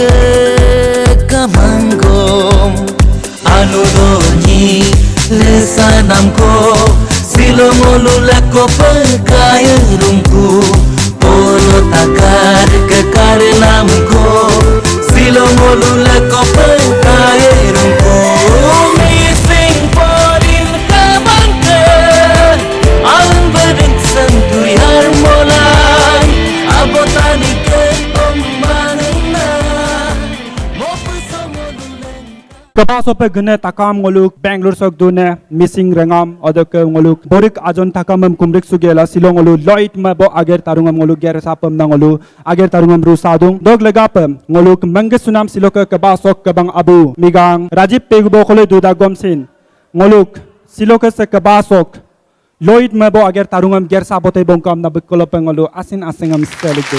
ke kamangom anu doni lesanamko silomolu leko pekaya rumku polo takar ke karenamko silomolu leko pekaya rumku missing porin kamangke alang bedeng senturi harmolai abotani ke ommanena Kapasope gune takam ngoluk Bangalore sok dune missing rangam odok ngoluk borik ajon takamam kumrik sugela silong ngolu loit ma bo ager tarungam ngoluk ger sapam na ngolu ager tarungam ru sadung dog legapam ngoluk manges sunam siloka kabasok kabang abu migang Rajib pegbo khole duda gomsin ngoluk siloka se kabasok loit ma bo ager tarungam ger sabote bongkam na bikolopeng ngolu asin asingam steligdo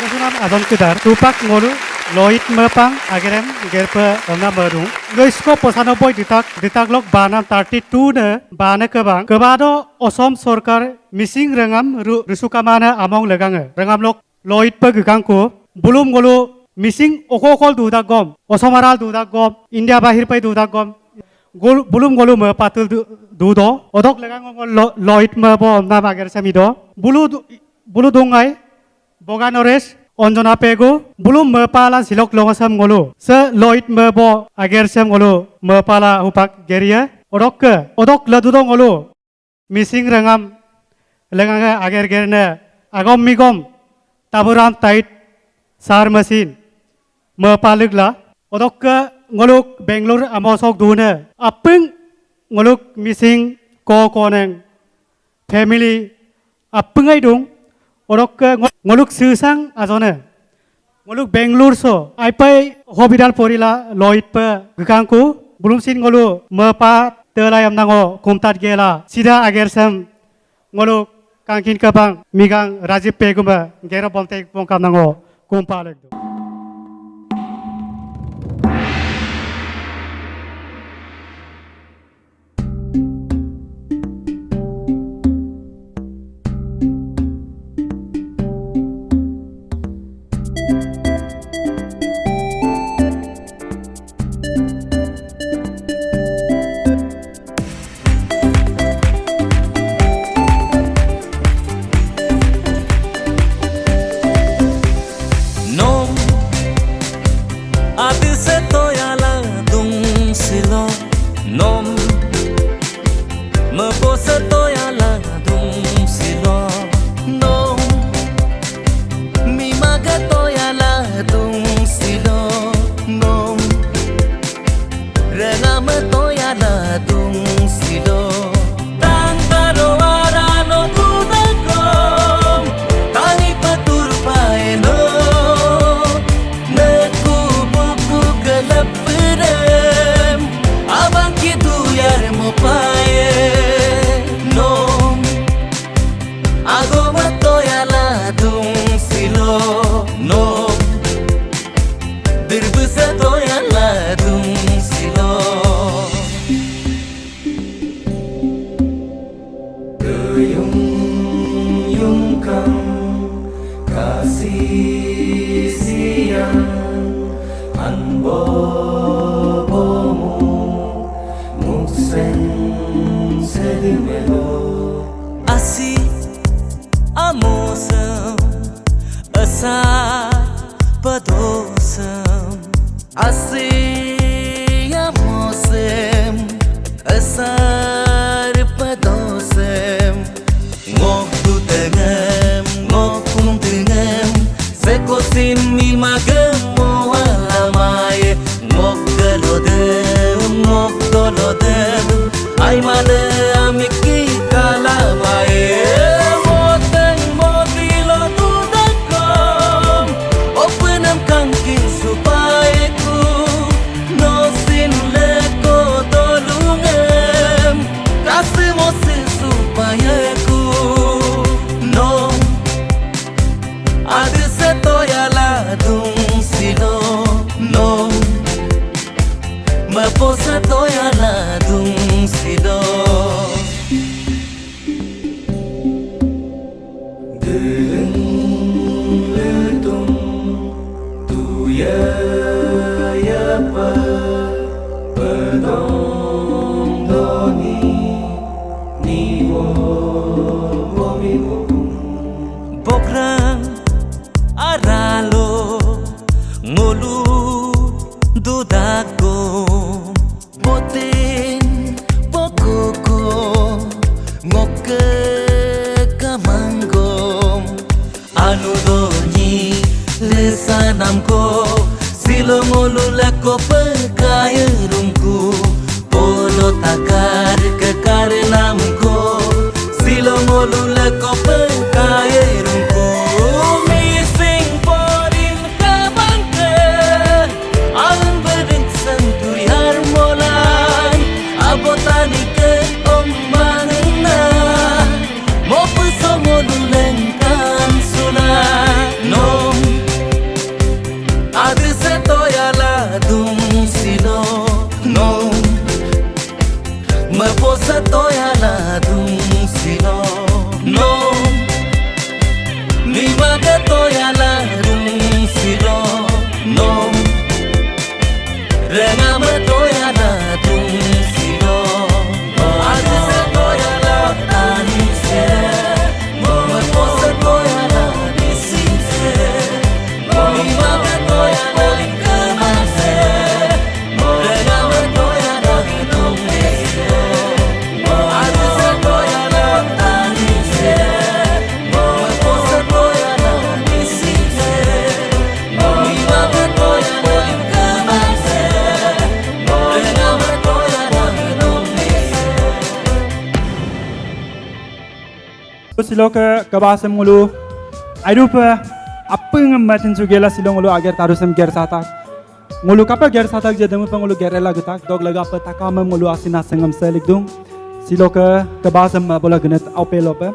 Sunam adon kedar tupak ngolu Loit mepang agerem gerpe na baru Goisko posanoboi ditak lok banam 32 ne bana kebang kebado osom sorkar missing rengam rusukamana among legange rengam lok loit pe gangko bulum golu missing okokol dudak gom osomaral dudak gom India bahir pe dudak gom bulum golu mepatul dudo odok legang loit mebo na bager samido bulu dungai boganores Onjona pego bulum mepala silok longasam ngolo se loit mebo agersam ngolo mepala hupak geria odok ladudong ngolo missing rangam lenganga ager gerne agom migom taburam tait sar mesin mepaligla odok ngoluk Bangalore amosok dune apeng ngoluk missing ko koneng family apengai dung Orok ngoluk susang azone ngoluk Bangalore so ai pai hobidal porila loit pe gangku bulum sin ngolu mepa telayam nango kumtat gela sida agersam ngoluk kangkin kabang migang Rajib pegumba gera bomte bongkam nango kumpalek Nom Meposa toyala dung silo Nom Mimaga toyala dung silo Nom Rengama toyala dung silo Tang taro arano kudakom Tangi patur paeno Neku buku gelap berem Abang kitu yar mo paye nom agoma toyala dung silo nom dirbusa toyala dung silo yung yung kang kasih siang anbo Asi amosam asa padosam Asi amosam asar padosam Ngok tu tengam ngok kum tengam sekosin mi magam mo alamaye ngok galodem ay male amiki kalamaye moteng motilo tudakom openam kangkin supayeku nosin leko tolungem kasih mosin supayeku no adu setoyala dung silo no Maposa toyala dung silo Deleng letung tuya namko silong ulu lako pekaya rumku polo takar kekar namko silong ulu lako pekaya rumku missing porin kabangke alun berdeng santuri harmolan abotani ke ommanna mo pesomolu lengkan suna nom adu setoyala dum silo nom mapo setoyala dum silo nom nimaga toyala dum silo nom rengama toyala dum silo adu setoyala anise mapo setoyala nisise nimaga toyala kamase rengama toyala dum silo adu setoyala anise mapo setoyala nisise nimaga toyala kamase rengama toyala dum silo silong ke kabasam ngulu airupa apeng matin sugela silong ngulu agar tarusam ger satak ngulu kapa ger satak jademu pangulu gerela gutak dog laga pa takamam ngulu asina sengam selik dung silong ke kabasam bola genet aupelope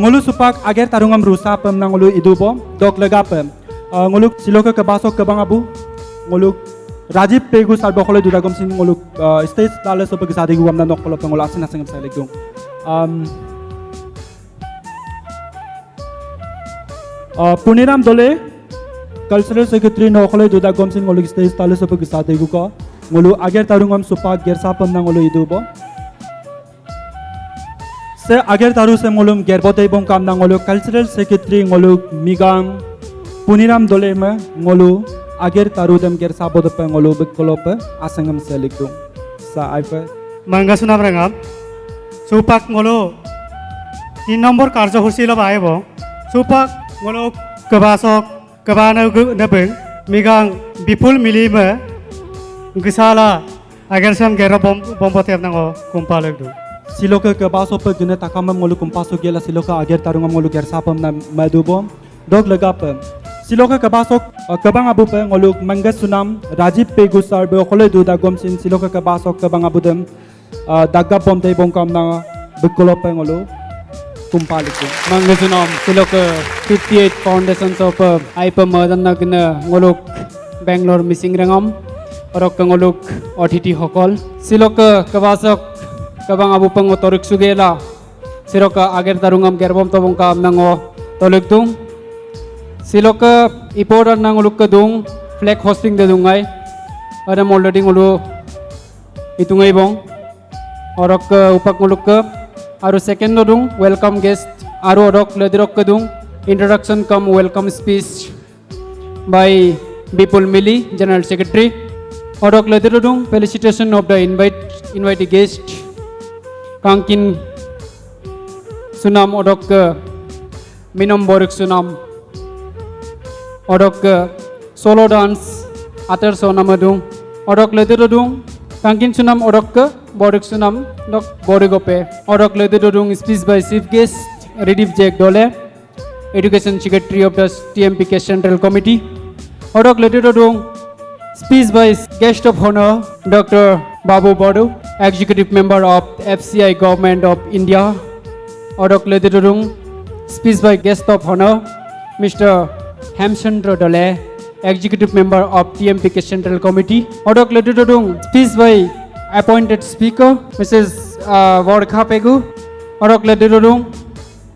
ngulu supak agar tarungam rusa pem nang ngulu idupo dog laga pa ngulu silong ke kabasok kabang abu ngulu Rajiv Pegu sar bokole dudagom sin ngulu stage dale sope gesadi guam nan nokolo pangulu asina sengam selik dung Puniram dole cultural secretary nokole duda gomsin ngolu stage tale sope gisate guko ngolu ager tarungam supak gersa pam na ngolu idubo se ager taru se ngolum gerbote bong kam na ngolu cultural secretary ngolu migang Puniram dole me ngolu ager taru dem gersa bodo pe ngolu bekolope asangam selikdu sa aifa Mangga sunam rengam supak ngolo 3 নম্বর কার্যসূচী লো বাহেব supak ngolo kebasok kebana nebeng migang bipul milime gisala agar sam gero bombotem nango kumpalek du siloka ke baso pe gune takamam ngolu kumpaso gela siloka ager tarungam ngolu gersa pam na madubo dog lagap siloka ke baso kabang abu pe ngolu mangas sunam Rajiv Pegu sar be khole du da gomsin siloka ke baso kabang abu dem dagga bom te bongkam na bekolo pe ngolu kumpaliku Mangasunam silok 58 foundations of Aipa Madanagna ngoluk Bangalore missing rangam orok ngoluk OTT hokol silok kabasok kabang abu pang otorik sugela silok ager tarungam gerbom tobong kam nango tolektung silok iporan nangoluk kadung flag hosting de dungai adam already ngolu itungai bong orok upak ngoluk Aru second nodung welcome guest aru odok ledirok kadung introduction come welcome speech by Bipul Mili General Secretary odok ledirudung felicitation of the invite guest Kangkin Sunam odok Minom Borik Sunam odok solo dance atar sonamadung odok ledirudung Kangkin Sunam odok Borik Sunam dok Borigope odok ledirudung speech by chief guest Redip Jack Dole Education Secretary of the TMPK Central Committee odok ledirudung speech by guest of honor Dr. Babu Bodu Executive Member of FCI Government of India odok ledirudung speech by guest of honor Mr. Hemchandra Dole Executive Member of TMPK Central Committee odok ledirudung speech by appointed speaker Mrs. Vorkha Pegu odok ledirudung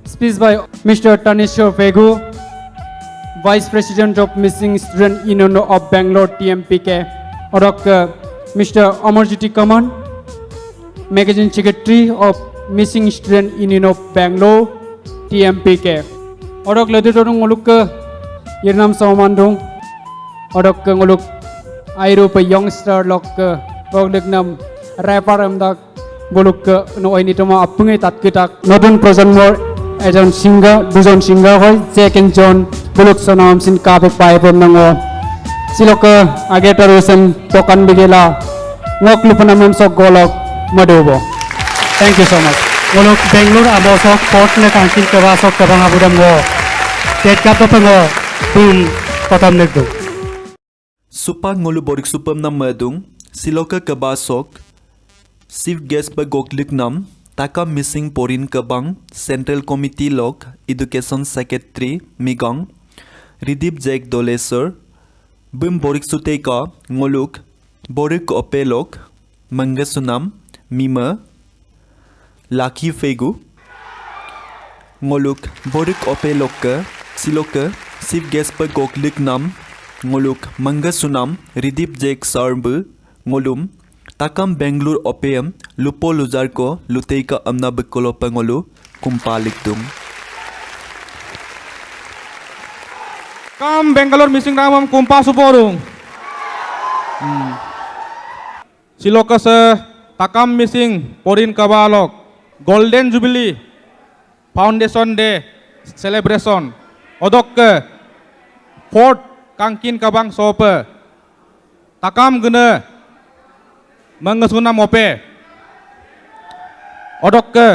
speech by Mr. Tanishwar Pegu Vice President of Missing Student Union of Bangalore TMPK odok Mr. Amarjiti Kaman Magazine Secretary of Missing Student Union of Bangalore TMPK odok ledirudung ngoluk Yirnam Saumandung odok ngoluk Airup youngster lok Boglegnam rapper amdak boluk no ini toma apungai tatkitak notun projanmor ejon singer dujon singer hoy Jack and John buluk sonam sin kapek pai pom nango siloka age tarusen tokan bigela ngok lupanamam sok golok madobo. Thank you so much. ngoluk Bangalore abo sok port ne kangkin kaba sok kabang abudam ngo tet kap pengo bum kotam nekdo Supa ngolu borik supam nam madung siloka kabasok Chief guest ba goklik nam taka missing porin kabang Central Committee lok Education Secretary Migang Ridip Jek Dolesor bum borik suteka ngoluk borik opelok mangasunam mima Lucky Fegu ngoluk borik opelok siloka Chief guest ba goklik nam ngoluk mangasunam Ridip Jek Sarbu ngolum takam Bangalore opeam lupo lujar ko luteika amna bekolo pangolu kumpalik tung Kam Bangalore missing ramam kumpa suporung siloka se takam missing porin kabalok Golden Jubilee Foundation Day celebration odok ke Fort Kangkin Kabang Sope takam guna mengesuna mope odok ke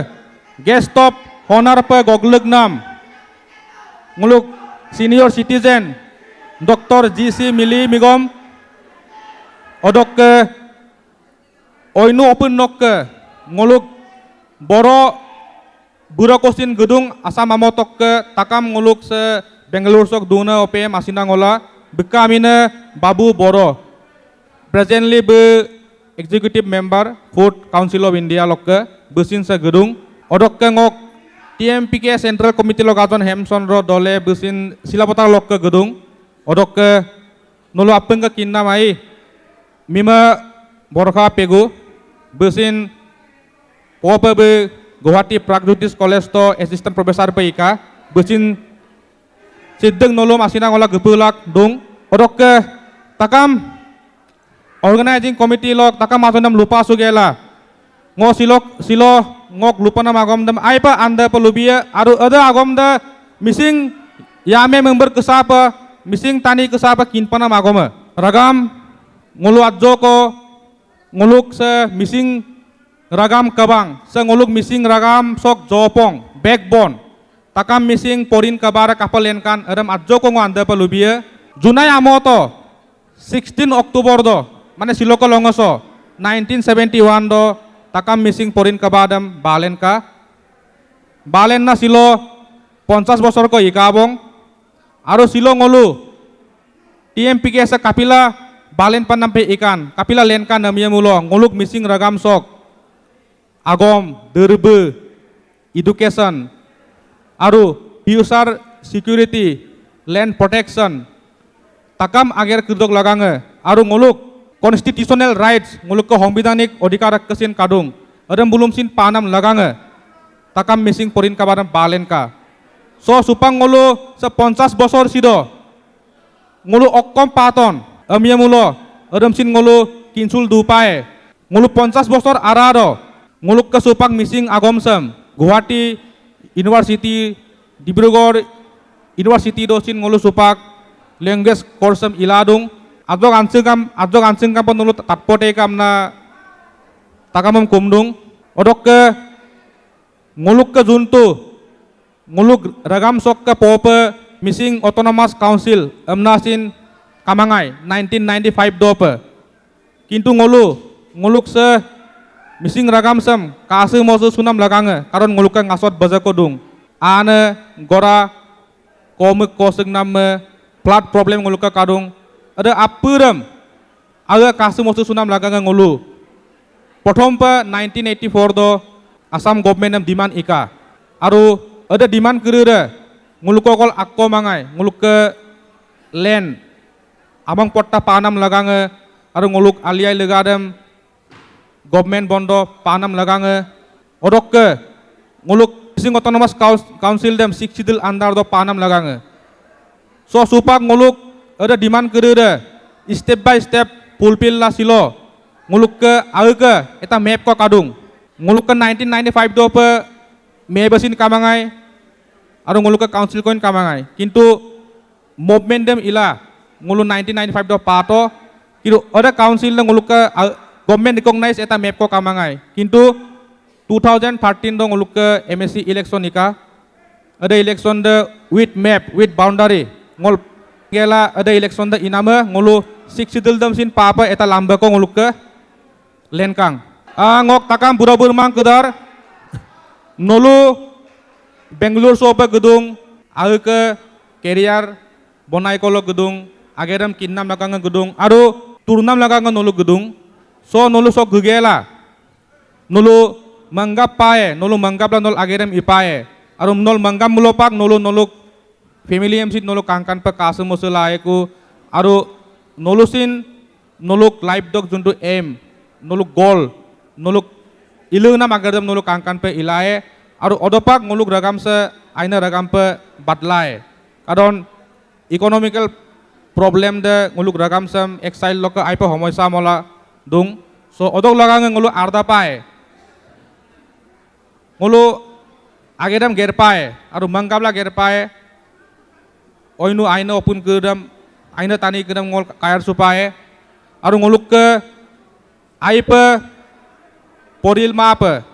guest top honor pe goglek nam nguluk senior citizen Dr. GC Mili Migom odok ke oinu open nok ke nguluk boro burokosin gedung asam amotok ke takam nguluk se Bangalore sok duna ope masina ngola bekamine babu boro presently be executive member Food Council of India lokke besin sa gedung odok ke ngok TMPK Central Committee lokaton Hemson ro dole besin silapota lokke gedung odok ke nolo apeng ke kinna mai mima borkha pegu besin pope be Guwahati Pragjutis College to assistant professor pe ika besin sideng nolo masina ngola gepulak dung odok ke takam organizing committee lok takam matonam lupa sugela ngo silo ngok lupa nam agom dam aipa anda pelubia aru ada agom da missing yame member kesapa missing tani kesapa kinpana magoma ragam ngulu adjoko nguluk se missing ragam kabang se nguluk missing ragam sok jopong backbone takam missing porin kabara kapalenkan adam adjoko ngo anda pelubia junai amoto 16 Oktober do মানে siloko longoso 1971 do takam missing porin kabadam balen na silo 50 বছর ko ikabong aro silo ngolu TMPK sa kapila balen pan nampe ikan kapila lenkan namia mulo ngoluk missing ragam sok agom derbe education aro usar security land protection takam ager kudok lagange aro ngoluk constitutional rights nguluk ke hombidanik odikar kesin kadung adam bulum sin panam lagange takam missing porin kabaram balen ka so supang ngulu se 50 bosor sido ngulu okkom paton amia mulo adam sin ngulu kinsul dupae ngulu 50 bosor arado nguluk ke supang missing agomsam Guwahati University Dibrugarh University do sin ngulu supak language course iladung adok ansing kam penulu tatpote kam na takamam kumdung odok ke nguluk ke juntu nguluk ragam sok ke pope missing autonomous council amnasin kamangai 1995 dope kintu nguluk se missing ragam sam kasu mosu sunam lagange karon nguluk ke ngasot bazako dung ane gora komik koseng namme blood problem nguluk ke kadung ada apuram aga kasu mosu sunam lagange ngulu prothom pa 1984 do Assam government nam demand ika aru ada demand kerere nguluk kol akko mangai nguluk ke land amang potta panam lagange aru nguluk aliai legadam government bondo panam lagange odok ke nguluk sing autonomous council dem siksidil andar do panam lagange so supak nguluk ada demand kerere step by step fulfill la silo nguluk ke aga eta map ko kadung nguluk ke 1995 do pe mebesin kamangai aru nguluk ke council koin kamangai kintu movement dem ila ngulu 1995 do pato কিন্তু ada council na nguluk ka government recognize eta map ko kamangai কিন্তু 2013 do nguluk ka MSC election ika ada election de with map with boundary ngol gela ada election de inama ngulu 6 sidil dam sin papa eta lamba ko nguluk ka lenkang ngok takam bura burmang kedar nolu Bangalore sopa gedung ke career bonai kolo gedung ageram kinnam lakang gedung aru turnam lakang nolu gedung so nolu sok gugela nolu manggap pae nolu manggap la nol ageram ipae aru nol manggap mulopak nolu family emsit nolu kangkan pe kasem musulae ku aru nolu sin nolu live dog juntu aim nolu goal nolu ilung nam ageram nolu kangkan pe ilae aru odopak nguluk ragam se aina ragam pe badlai karon economical problem de nguluk ragam sam exile loka aipa homoisa mola dung so odok lagang ngulu arda pae ngulu agedam ger pae aru mangkabla ger pae oinu aina opun kedam aina tani kedam ngol kayar supae aru nguluk ke aipa poril mapa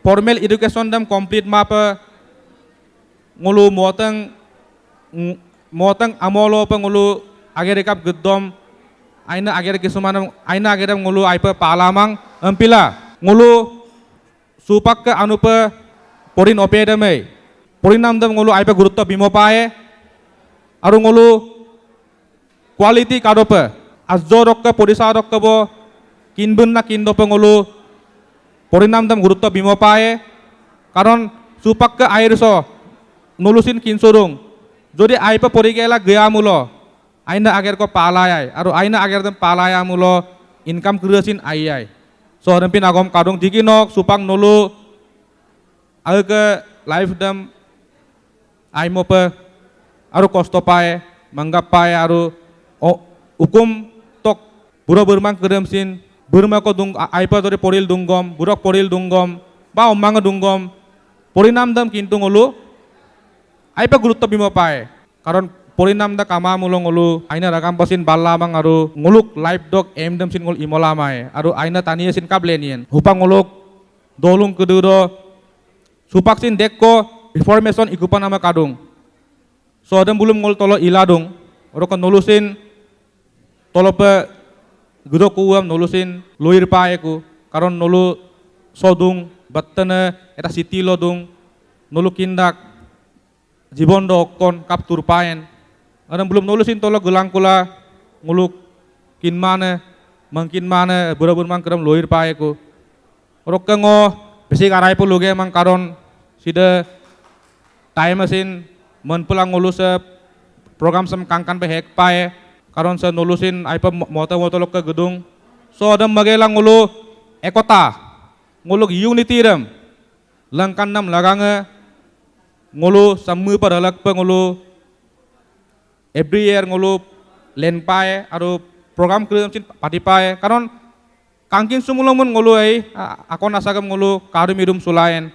formal education dam complete mapa ngulu motang amolo pa ngulu ager kap gedom aina ager kisumanam aina ageram ngulu aipa palamang ampila ngulu supak ke anu pa porin opedame porinam dam ngulu aipa gurutto bimo pae aru ngulu quality kadopa azorok ka porisa rok bo kinbun na kindo pa ngulu porinam dam gurutto bimo pae karon supak ke air so nulusin kinsurung যদি আইপা পরি গেলা গয়া মুলো আইনা আগের কো পালায় আর আইনা আগের দম পালায়া মুলো ইনকাম ক্রিয়েশন আইয়াই সো হরপিন আগম কাদং দিকি নক সুপাং নলু আগে লাইফ দম আইমোপে আর কষ্ট পায় মাঙ্গা পায় আর উকুম তক বুড়ো বুরমাং ক্রিয়েশন বুরমা কো দুং আইপা যদি পরিল দুঙ্গম বুড়ক পরিল দুঙ্গম বা অম্মাঙ্গ দুঙ্গম পরিণাম দম কিন্তু ngulu aipa gurutto bimo pae karon porinam da kama mulong ngulu aina ragam pasin ballamang aru nguluk live dog emdem sin ngul imola mai aru aina taniya sin kablenien hupang nguluk dolung keduro supak sin dekko information ikupan nama kadung so adem bulum ngul tolo iladung oro kan nulusin tolo pe gudo kuam nulusin loir pae ku karon nulu sodung battene eta siti lodung nulu kindak Jiban dokon kap turpaen adam belum nulusin tolo gelang kula nguluk kin mana mangkin mana burabur mang keram loir pae ku rok ngo besi karai pu luge mang karon sida time mesin men pulang ngulus program sem kangkan pe hek pae karon se nulusin aipa moto lok ke gedung so adam magelang ngulu ekota nguluk unity ram langkan nam lagange ngulu samu padalak pe ngulu every year ngulu len pae aru program kreatif pati pae karon kangking sumulamun ngulu akon asagam ngulu karu midum sulaen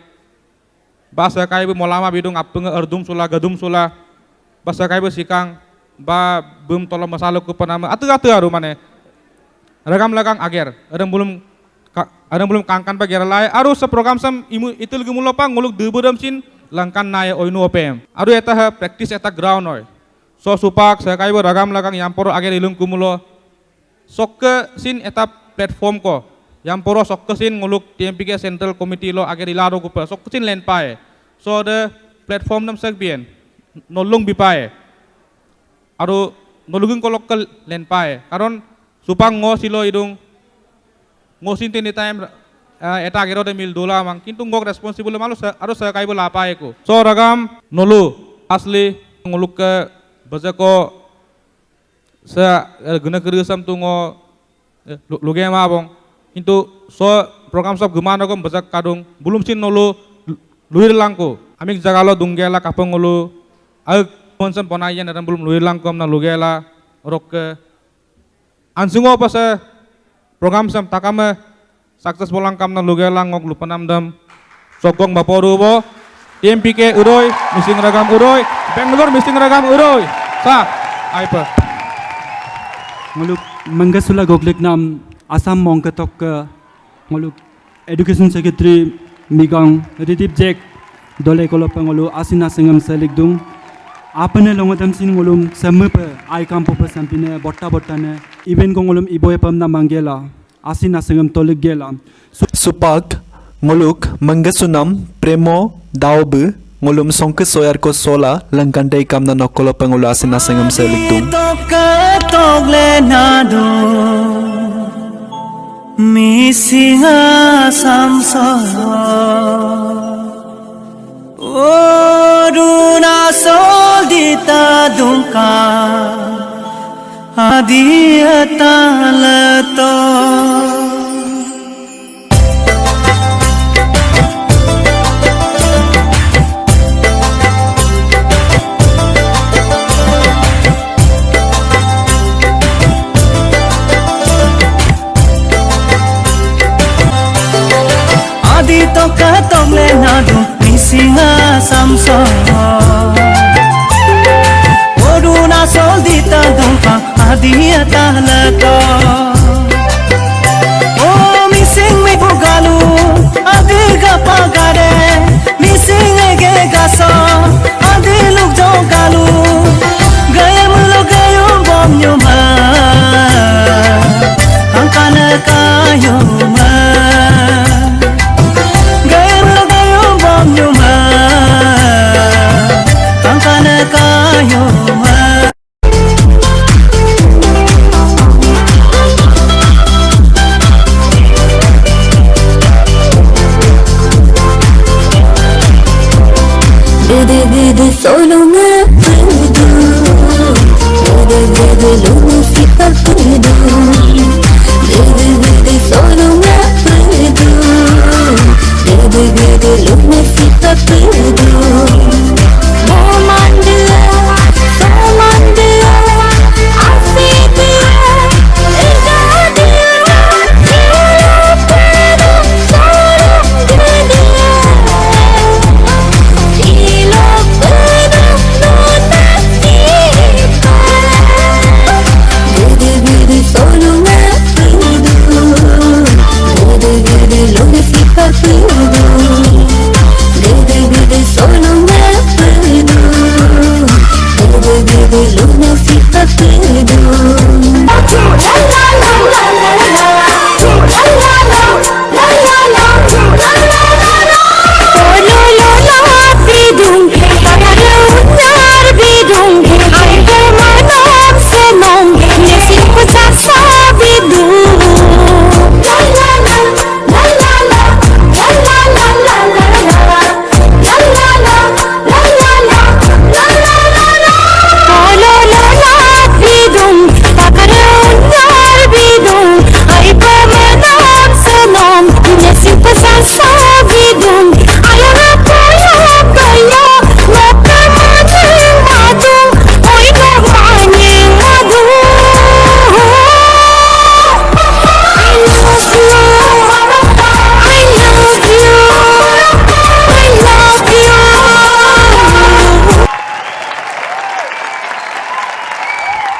basa kai bu molama bidung apeng erdum sula gadum sula basa kai bu sikang ba bum tolong masalah ku panama atu aru mane ragam lagang ager adam belum kangkan pa geralai aru se program sam imu itul gumulopang nguluk debudam sin langkan nae oinu opem aru eta practice eta ground oi so supak sakai bo ragam lagang yamporo ager ilung kumulo sokke sin eta platform ko yamporo sokke sin nguluk TMPK Central Committee lo ager ilaro ku sokke sin len pae so the platform nam sagbien nolung bipae aru noluging kolok ke len pae karon supang ngo silo idung ngo sin tini time eta agero de mil dola mang kintu ngok responsible malu aru sa kai bola pae ko so ragam nolu asli nguluk ke bazako sa guna kerisam tu ngo luge ma bong kintu so program sab gumana ko bazak kadung bulum sin nolu luir langko amik jagalo dunggela kapong ngulu ag konsem ponayan dan bulum luir langko na lugela rok ke ansungo pa sa program sam takama sukses bolang kam na lugelang ngok lupanam dam sokong baporu bo TMPK uroy missing ragam uroy Bangalore missing ragam uroy Sa, Aipa. Ngaluk Mangasula Goklik Nam Assam Mongkatok Ngaluk Education Secretary Migang Ridip Jack Dole Kolopangolu Asina Singam Selikdung Apane Longatam Sin Ngolum Samupa Aikampo Sampine Botta Botane Even Gongolum Iboyapamna Mangela Asina Singam Tolik Gela Supak ngoluk Mangasunam Premo Daobu ngolum songke soyar ko sola langkandai kamna nokolo pangulu asina sengam seliktung togle nado misinga samso oruna soldita dunka adiata leto togle nadu misinga samso oruna soldita dumpa adia talato o missing me bugalu adiga pagare missing ege gaso adi luk jogalu gayam lo gayum bom nyuma angkana kayuma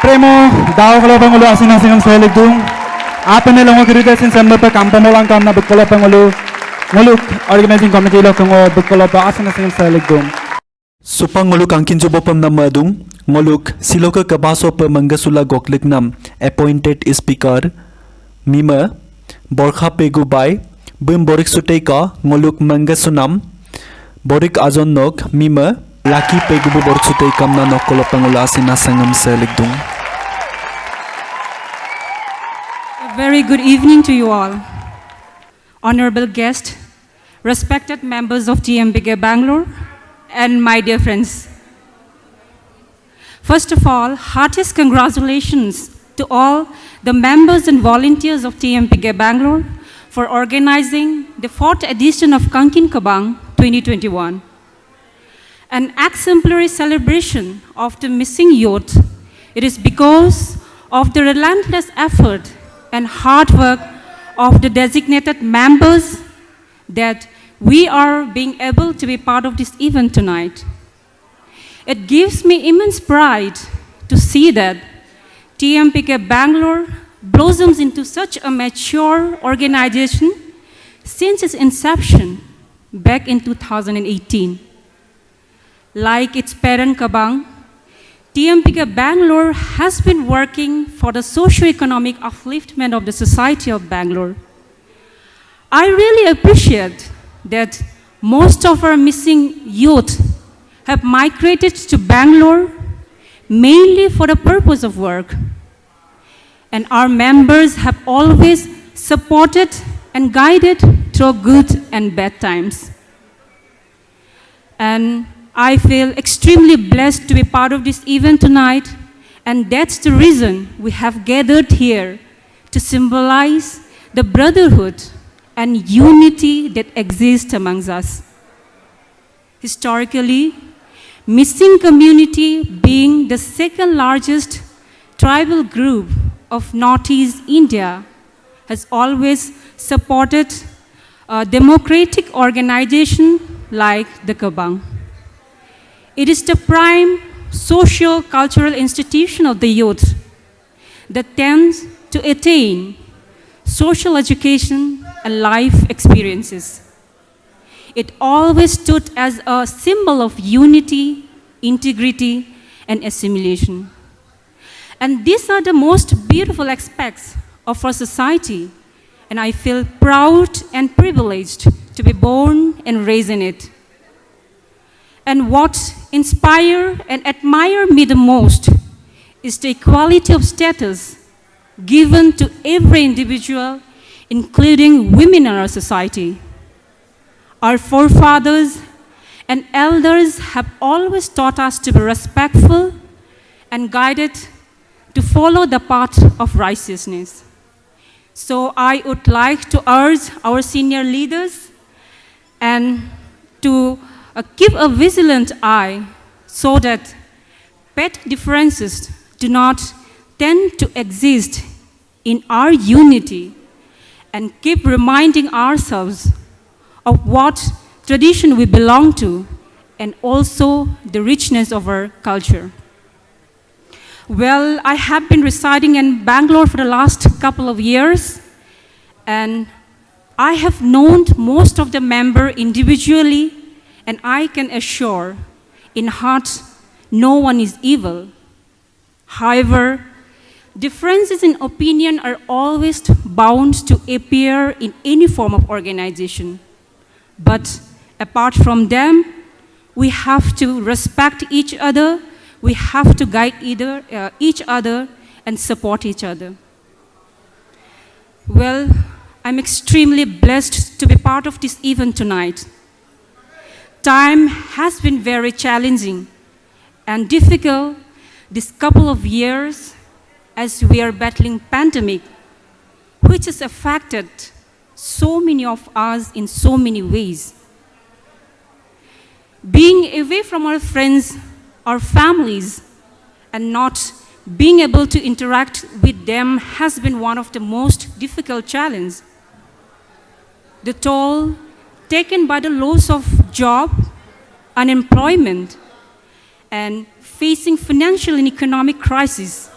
Premo Dao Kolopangolu Asina Singam Selikdung Apane Longo Kiritasin Samapa Kampamolang Kamna Bukolopangolu Ngoluk Organizing Committee Lokongo Bukolopa Asina Singam Selikdung supang ngoluk angkin jobo pam namadung ngoluk siloka kabaso pe mangasula goklik nam appointed speaker mima borkha pegu bai bum borik suteka ngoluk mangasunam borik azon nok mima laki pegu borik suteka na nokolo pangula asina sangam selikdung. A very good evening to you all. Honorable guests, respected members of TMBK Bangalore, and my dear friends. First of all, heartiest congratulations to all the members and volunteers of TMBK Bangalore for organizing the 4th edition of Kankin Kabang 2021. An exemplary celebration of the missing youth. It is because of the relentless effort and hard work of the designated members that we are being able to be part of this event tonight. It gives me immense pride to see that TMPK Bangalore blossoms into such a mature organization since its inception back in 2018. Like its parent Kabang, TMPK Bangalore has been working for the socio-economic upliftment of the society of Bangalore. I really appreciate that most of our missing youth have migrated to Bangalore mainly for the purpose of work. And our members have always supported and guided through good and bad times. And I feel extremely blessed to be part of this event tonight, and that's the reason we have gathered here to symbolize the brotherhood and unity that exists amongst us. Historically, Missing community being the second largest tribal group of Northeast India has always supported a democratic organization like the Kabang. It is the prime socio-cultural institution of the youth that tends to attain social education and life experiences. It always stood as a symbol of unity, integrity, and assimilation. And these are the most beautiful aspects of our society, and I feel proud and privileged to be born and raised in it. And what inspires and admires me the most is the equality of status given to every individual, including women in our society. Our forefathers and elders have always taught us to be respectful and guided to follow the path of righteousness. So I would like to urge our senior leaders and to keep a vigilant eye so that pet differences do not tend to exist in our unity, and keep reminding ourselves of what tradition we belong to and also the richness of our culture. Well, I have been residing in Bangalore for the last couple of years, and I have known most of the members individually, and I can assure in heart no one is evil. However, differences in opinion are always bound to appear in any form of organization. But apart from them, we have to respect each other, we have to guide each other and support each other. Well, I'm extremely blessed to be part of this event tonight. Time has been very challenging and difficult this couple of years as we are battling pandemic, which has affected so many of us in so many ways. Being away from our friends, our families, and not being able to interact with them has been one of the most difficult challenges. The toll taken by the loss of job, unemployment, and facing financial and economic crisis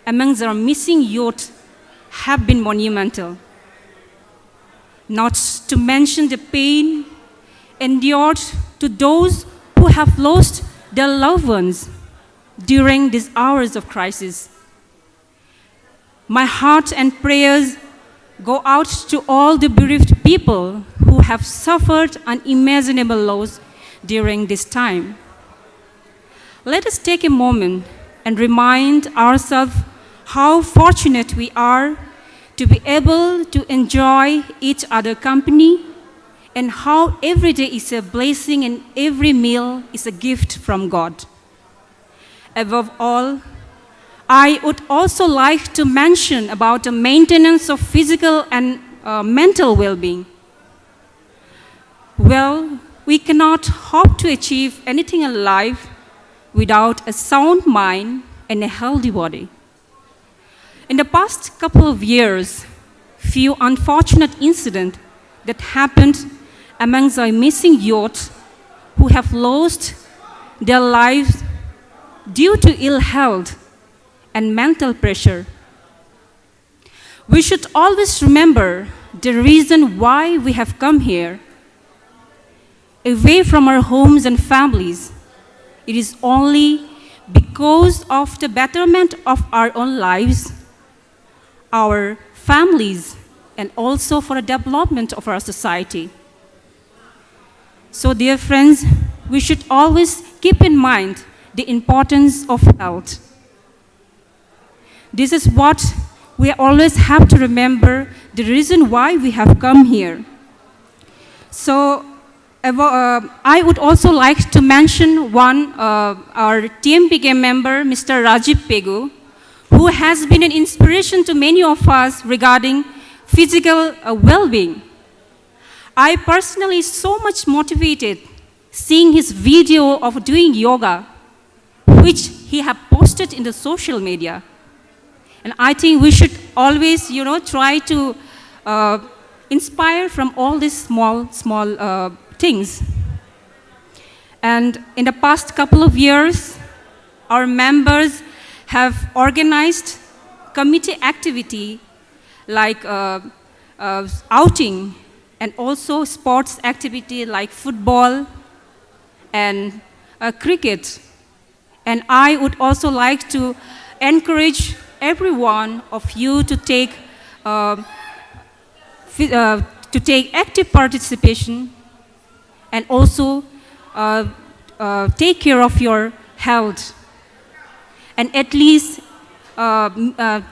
amongst our missing youth have been monumental. Not to mention the pain endured to those who have lost their loved ones during these hours of crisis. My heart and prayers go out to all the bereaved people who have suffered unimaginable loss during this time. Let us take a moment and remind ourselves how fortunate we are to be able to enjoy each other's company, and how every day is a blessing and every meal is a gift from God. Above all, I would also like to mention about the maintenance of physical and mental well-being. Well, we cannot hope to achieve anything in life without a sound mind and a healthy body. In the past couple of years, few unfortunate incidents that happened amongst our missing youth who have lost their lives due to ill health and mental pressure. We should always remember the reason why we have come here, away from our homes and families. It is only because of the betterment of our own lives, our families, and also for the development of our society. So, dear friends, we should always keep in mind the importance of health. This is what we always have to remember, the reason why we have come here. So, I would also like to mention our TMPK member, Mr. Rajiv Pegu, who has been an inspiration to many of us regarding physical well-being. I personally so much motivated seeing his video of doing yoga, which he have posted in the social media. And I think we should always, try to inspire from all these small things. And in the past couple of years, our members have organized committee activity like outing and also sports activity like football and cricket. And I would also like to encourage every one of you to take active participation and also take care of your health, and at least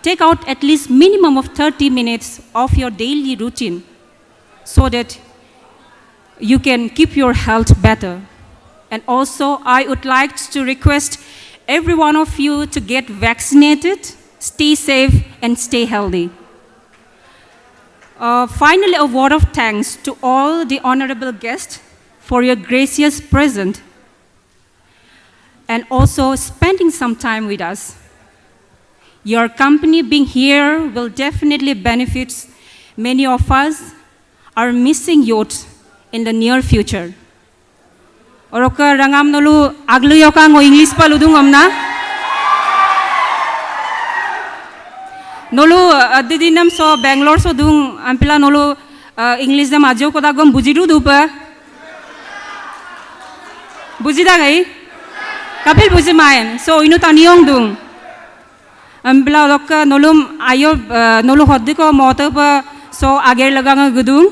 take out at least minimum of 30 minutes of your daily routine so that you can keep your health better. And also, I would like to request every one of you to get vaccinated, stay safe, and stay healthy. Finally, a word of thanks to all the honorable guests for your gracious presence and also spending some time with us. Your company being here will definitely benefit many of us, our missing youth, in the near future. Oroka rangam nolu agluyoka ngo English pa ludung amna. Nolu adidinam so Bangalore so dung ampila nolu English dam ajo ko dagom bujidu dupa. Bujida gai? Kapil buji main. So inu taniyong dung. Ampila oroka nolum ayo nolu hoddi ko moto pa so ager laga gudung.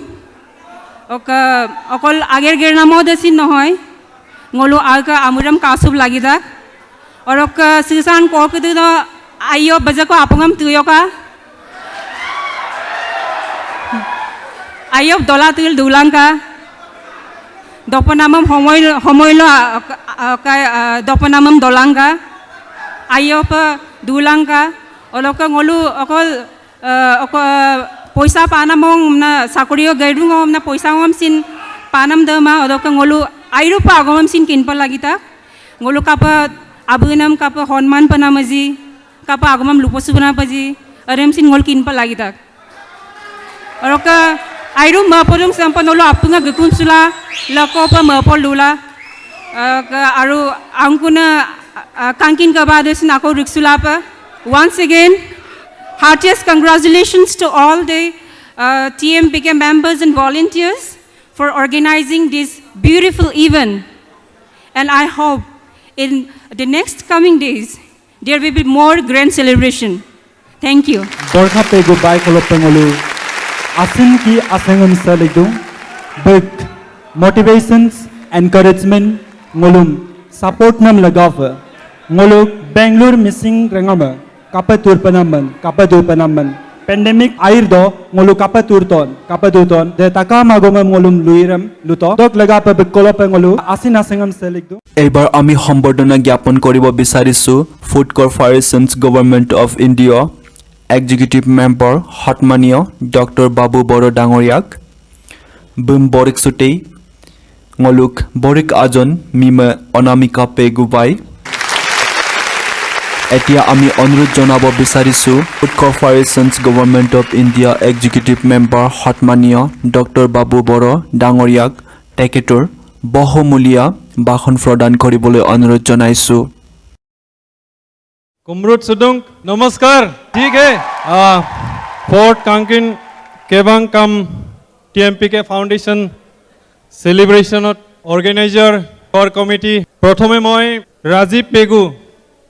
Oka okol ager ger namo desin nohoy. Ngolu aga amuram kasub lagi dak. Orok sisan ko kudu do ayo baja ko apungam tuyo ka. Ayo dola tuil dulang ka. Dopanamam homoy lo dopanamam dolang ka. Ayo pa dulang ka. Orok ngolu okol poisa panamong na sakuriyo gaidungom na poisa ngom sin panam dama orok ngolu Airu pa agam sin kin pa lagi ta ngolu kapa abunam kapa honman pa namaji kapa agamam luposu na paji arem sin ngol kin pa lagi ta oroka airu ma podung sampa nolo apunga gukun sula lako pa ma polula aru angkuna kankin ka badesin ako riksula pa. Once again, heartiest congratulations to all the TMPK members and volunteers for organizing this beautiful event. And I hope in the next coming days, there will be more grand celebration. Thank you. Borkha pegu bai kolopengolu asin ki asengam saligdu big motivations encouragement ngolum support nam lagafa ngolu Bangalore missing rengama kapatur panaman pandemic air do ngolu kapaturton de taka magoma ngolum luiram luto dok laga pa bekolope ngolu asin asengam selikdu. এইবাৰ আমি সম্বৰ্ধনা জ্ঞাপন কৰিব বিচাৰিছো food corporations government of India executive member হটমানীয় doctor Babu Boro ডাঙৰীয়াক বুম বৰিক সুটেই ngoluk borik ajon mime Anamika পেগুবাই এতিয়া আমি অনুৰোধ জনাব বিচাৰিছো food corporations government of India executive member হটমানীয় ডক্টৰ বাবু বড়ো ডাঙৰীয়াক তেখেতৰ বহুমূলীয়া ভাষণ প্ৰদান কৰিবলৈ অনুৰোধ জনাইছো। कुमरुद सुदुंग नमस्कार ठीक है फोर्ट कांकिन केबांग कम TMPK फाउंडेशन सेलिब्रेशन ऑर्गेनाइजर और कमिटी प्रथमे मैं राजीव पेगु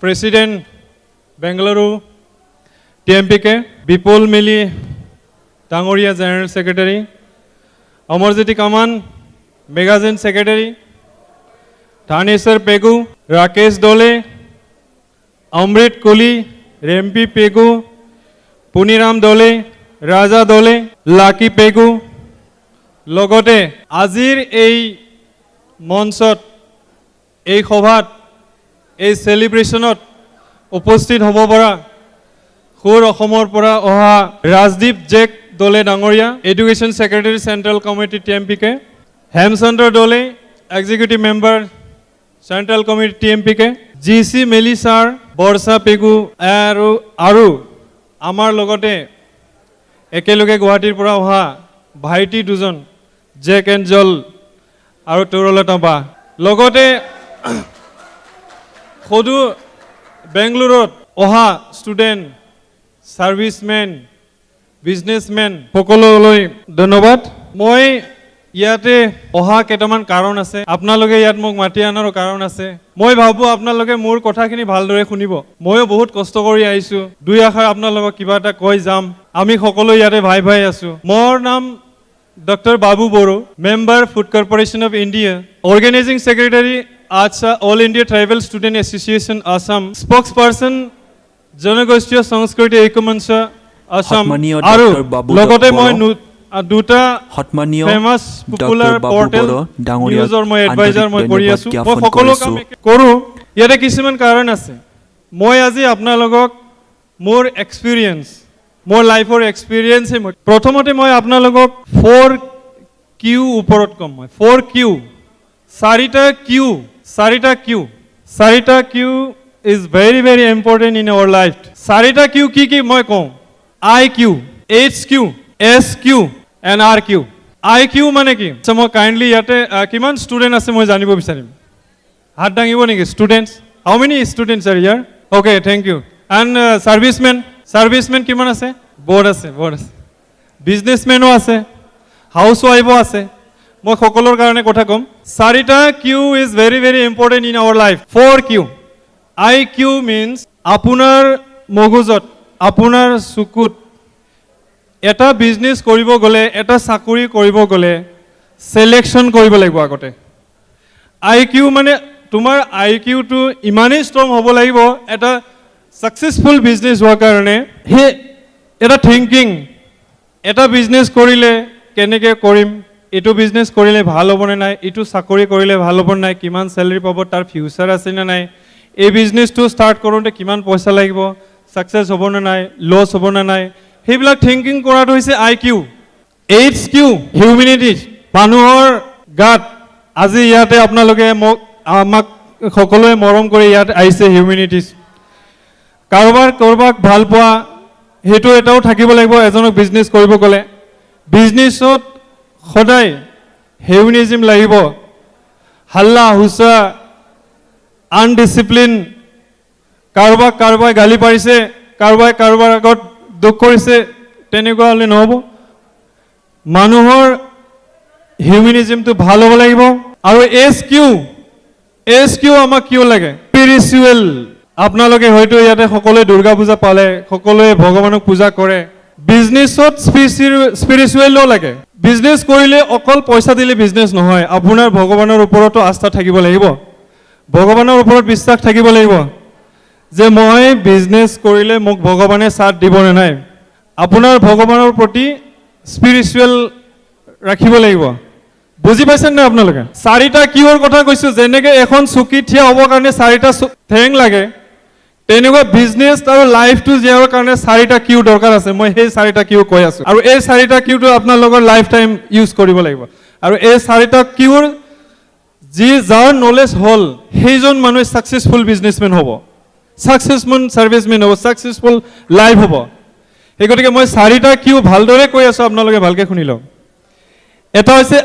प्रेसिडेंट बेंगलुरु TMPK विपुल मिली डांगरिया जनरल सेक्रेटरी अमरज्योति कामान मेगाजिन सेक्रेटरी थानेश्वर पेगु राकेश डोले अमृत कुली रेम्पी पेगु पुनीराम डोले राजा डोले लाकी पेगु লগতে আজিৰ এই মঞ্চত এই সভাত এই সেলিব্ৰেশনত উপস্থিত হ'ব পৰা খুৰ অসমৰ পৰা অহা ৰাজদীপ জেক ডোলে ডাঙৰীয়া education secretary central committee TMPK Hemchandra Dole executive member central committee TMPK GC Meli sir Barsha Pegu আৰু আমাৰ লগতে একেলগে গুৱাহাটীৰ পৰা অহা ভাইটি দুজন জেক এণ্ড জল আৰু তৰুলতা বা লগতে সদু বেংগলুৰুত অহা ষ্টুডেণ্ট সাৰ্ভিসমেন বিজনেসমেন সকলোলৈ ধন্যবাদ মই ইয়াতে অহা কেইটামান কাৰণ আছে আপোনালোকে ইয়াত মোক মাতি আনাৰ কাৰণ আছে মই ভাবো আপোনালোকে মোৰ কথাখিনি ভালদৰে শুনিব ময়ো বহুত কষ্ট কৰি আহিছো দুই আখৰ আপোনালোকক কিবা এটা কৈ যাম আমি সকলো ইয়াতে ভাই ভাই আছো মোৰ নাম doctor Babu Boro member food corporation of India organising secretary আচ্ছা all India tribal student association Assam spokesperson জনগোষ্ঠীয় সংস্কৃতি ঐক্যমঞ্চ আসাম সন্মানীয় আৰু ডক্টৰ বাবু লগতে দত্ত মই দুটা সন্মানীয় ফেমাস পপুলাৰ ডক্টৰ বাবু পৰ্টেল বড়ো ডাঙৰীয়াক নিউজৰ মই এডভাইজাৰ মই কৰি আন্তৰিক আছো মই জ্ঞাপন সকলো কাম কৰিছো। কৰো ইয়াতে কিছুমান কাৰণ আছে মই আজি আপোনালোকক মোৰ এক্সপিৰিয়েন্স মোৰ লাইফৰ এক্সপিৰিয়েন্সে মই প্ৰথমতে মই আপোনালোকক 4Q ওপৰত কম মই 4Q চাৰিটা Q is very very important in our life চাৰিটা Q কি মই কওঁ IQ HQ SQ and RQ IQ মানে কি মই কাইন্ডলি ইয়াতে কিমান ষ্টুডেন্ট আছে মই জানিব বিচাৰিম হাত দাঙিব নেকি students how many students are here okay thank you and servicemen কিমান আছে বহুত আছে বিজনেসমেনো আছে হাউসৱাইফো আছে মই সকলোৰ কাৰণে কথা ক'ম চাৰিটা Q is very very important in our life 4Q IQ means আপোনাৰ মগজুত আপোনাৰ চকুত এটা বিজনেস কৰিব গলে এটা চাকৰি কৰিব গলে সিলেকশন কৰিব লাগিব আগতে IQ মানে তোমাৰ IQ টো ইমানেই ষ্ট্ৰং হ'ব লাগিব এটা সাকসেসফুল বিজনেস হোৱাৰ কাৰণে হে এটা থিংকিং এটা বিজনেস কৰিলে কেনেকে কৰিম এটো বিজনেস কৰিলে ভাল হ'ব নে নাই এটো চাকৰি কৰিলে ভাল হ'ব নাই কিমান স্যালাৰি পাব তাৰ ফিউচাৰ আছে নে নাই এই বিজনেসটো ষ্টাৰ্ট কৰোঁতে কিমান পইচা লাগিব সাকসেস হ'ব নে নাই লছ হ'ব নে নাই হেবিলাক থিংকিং কৰাটো হৈছে IQ HQ হিউম্যানিটি মানুহৰ গাত আজি ইয়াতে আপোনালোকে আমাক সকলোৱে মৰম কৰি ইয়াত আহিছে হিউম্যানিটিজ কাৰোবাক ভাল পোৱা হেতু এটাও থাকিব লাগিব এজনক বিজনেস কৰিব গলে বিজনেসত সদায় হিউম্যানিজম লাগিব হাল্লা হুসা আনডিসিপ্লিন কাৰোবাক গালি পাৰিছে কাৰোবাৰ আগত দুখ কৰিছে তেনেকুৱা হলে নহব মানুহৰ হিউম্যানিজমটো ভাল হ'ব লাগিব আৰু SQ আমাক কিয় লাগে স্পিৰিচুৱেল আপোনালোকে হয়তো ইয়াতে সকলোৱে দুৰ্গা পূজা পালে সকলোৱে ভগৱানক পূজা কৰে বিজনেসত স্পিৰিচুৱেলো লাগে বিজনেস কৰিলে অকল পইচা দিলে বিজনেস নহয় আপোনাৰ ভগৱানৰ ওপৰতো আস্থা থাকিব লাগিব ভগৱানৰ ওপৰত বিশ্বাস থাকিব লাগিব যে মই বিজনেস কৰিলে মোক ভগৱানে সাথ দিব নে নাই আপোনাৰ ভগৱানৰ প্ৰতি স্পিৰিচুৱেল ৰাখিব লাগিব বুজি পাইছেন না আপোনালোকে চাৰিটা কিউৰ কথা কৈছো যেনেকে এখন চুকি থিয়া হ'ব কাৰণে চাৰিটা ঠেং লাগে তেনেকুৱা বিজনেস আৰু লাইফটো জীয়াৰ কাৰণে চাৰিটা কিউ দৰকাৰ আছে মই সেই চাৰিটা কিউ কৈ আছো আৰু এই চাৰিটা কিউটো আপোনালোকৰ লাইফ টাইম ইউজ কৰিব লাগিব আৰু এই চাৰিটা কিউৰ যি যাৰ নলেজ হল সেইজন মানুহ সাকসেসফুল বিজনেসমেন হ'ব সাকসেসফুল সাৰ্ভিসমেন হ'ব সাকসেসফুল লাইফ হ'ব এই গতিকে মই চাৰিটা কিউ ভালদৰে কৈ আছো আপোনালোকে ভালকে শুনি লওক এটা হৈছে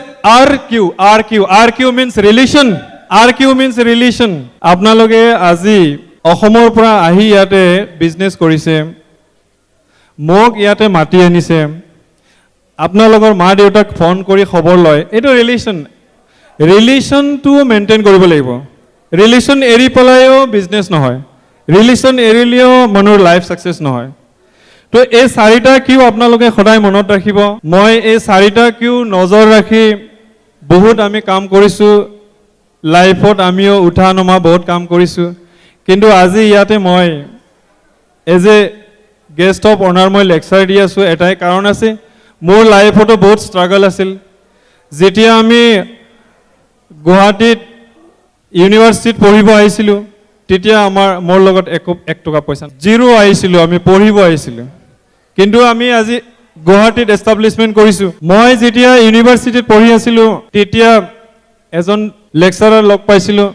RQ মিন্স ৰিলেশন আপোনালোকে আজি অসমৰ পৰা আহি ইয়াতে বিজনেছ কৰিছে, মোক ইয়াতে মাতি আনিছে, আপোনালোকৰ মা দেউতাক ফোন কৰি খবৰ লয়, এইটো ৰিলেশ্যনটো মেইনটেইন কৰিব লাগিব। ৰিলেশ্যন এৰি পেলাইও বিজনেছ নহয়, ৰিলেশ্যন এৰিলেও মানুহৰ লাইফ ছাকচেছ নহয়। তো এই চাৰিটা কিউ আপোনালোকে সদায় মনত ৰাখিব। মই এই চাৰিটা কিউ নজৰ ৰাখি বহুত আমি কাম কৰিছোঁ, লাইফত আমিও উঠা নমা বহুত কাম কৰিছোঁ। কিন্তু আজি ইয়াতে মই এজ এ গেষ্ট অফ অনাৰ মই লেকচাৰ দি আছোঁ, এটাই কাৰণ আছে, মোৰ লাইফতো বহুত ষ্ট্ৰাগল আছিল। যেতিয়া আমি গুৱাহাটীত ইউনিভাৰ্চিটিত পঢ়িব আহিছিলোঁ, তেতিয়া মোৰ লগত এক টকা পইচা জিৰ' আহিছিলোঁ, আমি পঢ়িব আহিছিলোঁ। কিন্তু আমি আজি গুৱাহাটীত এষ্টাব্লিছমেণ্ট কৰিছোঁ। মই যেতিয়া ইউনিভাৰ্চিটিত পঢ়ি আছিলোঁ, তেতিয়া এজন লেকচাৰাৰ লগ পাইছিলোঁ,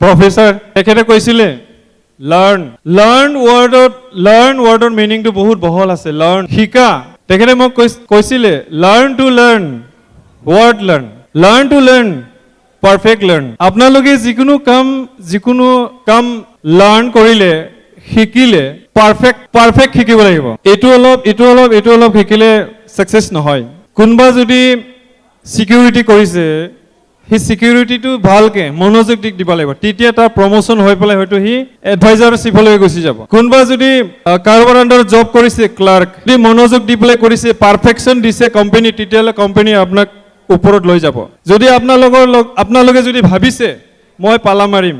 প্ৰফেচাৰ। তেখেতে কৈছিলে লাৰ্ণ ৱৰ্ডৰ মিনিংটো বহুত বহল আছে। লাৰ্ণ শিকা। তেখেতে মোক কৈছিলে learn two learn perfect learn. আপোনালোকে যিকোনো কাম লাৰ্ণ কৰিলে, শিকিলে পাৰফেক্ট শিকিব লাগিব। এইটো অলপ শিকিলে ছাকচেছ নহয়। কোনোবা যদি চিকিউৰিটি কৰিছে, সেই চিকিউৰিটিটো ভালকে মনোযোগ দিব লাগিব, তেতিয়া তাৰ প্ৰমোশ্যন হৈ পেলাই হয়তো সি এডভাইজাৰশ্বিপলৈ গুচি যাব। কোনোবা যদি কাৰোবাৰ আণ্ডাৰত জব কৰিছে, ক্লাৰ্ক, যদি মনোযোগ দি পেলাই কৰিছে, পাৰফেকশ্যন দিছে কোম্পানী, তেতিয়াহ'লে কোম্পানী আপোনাক ওপৰত লৈ যাব। যদি আপোনালোকে যদি ভাবিছে মই পালা মাৰিম,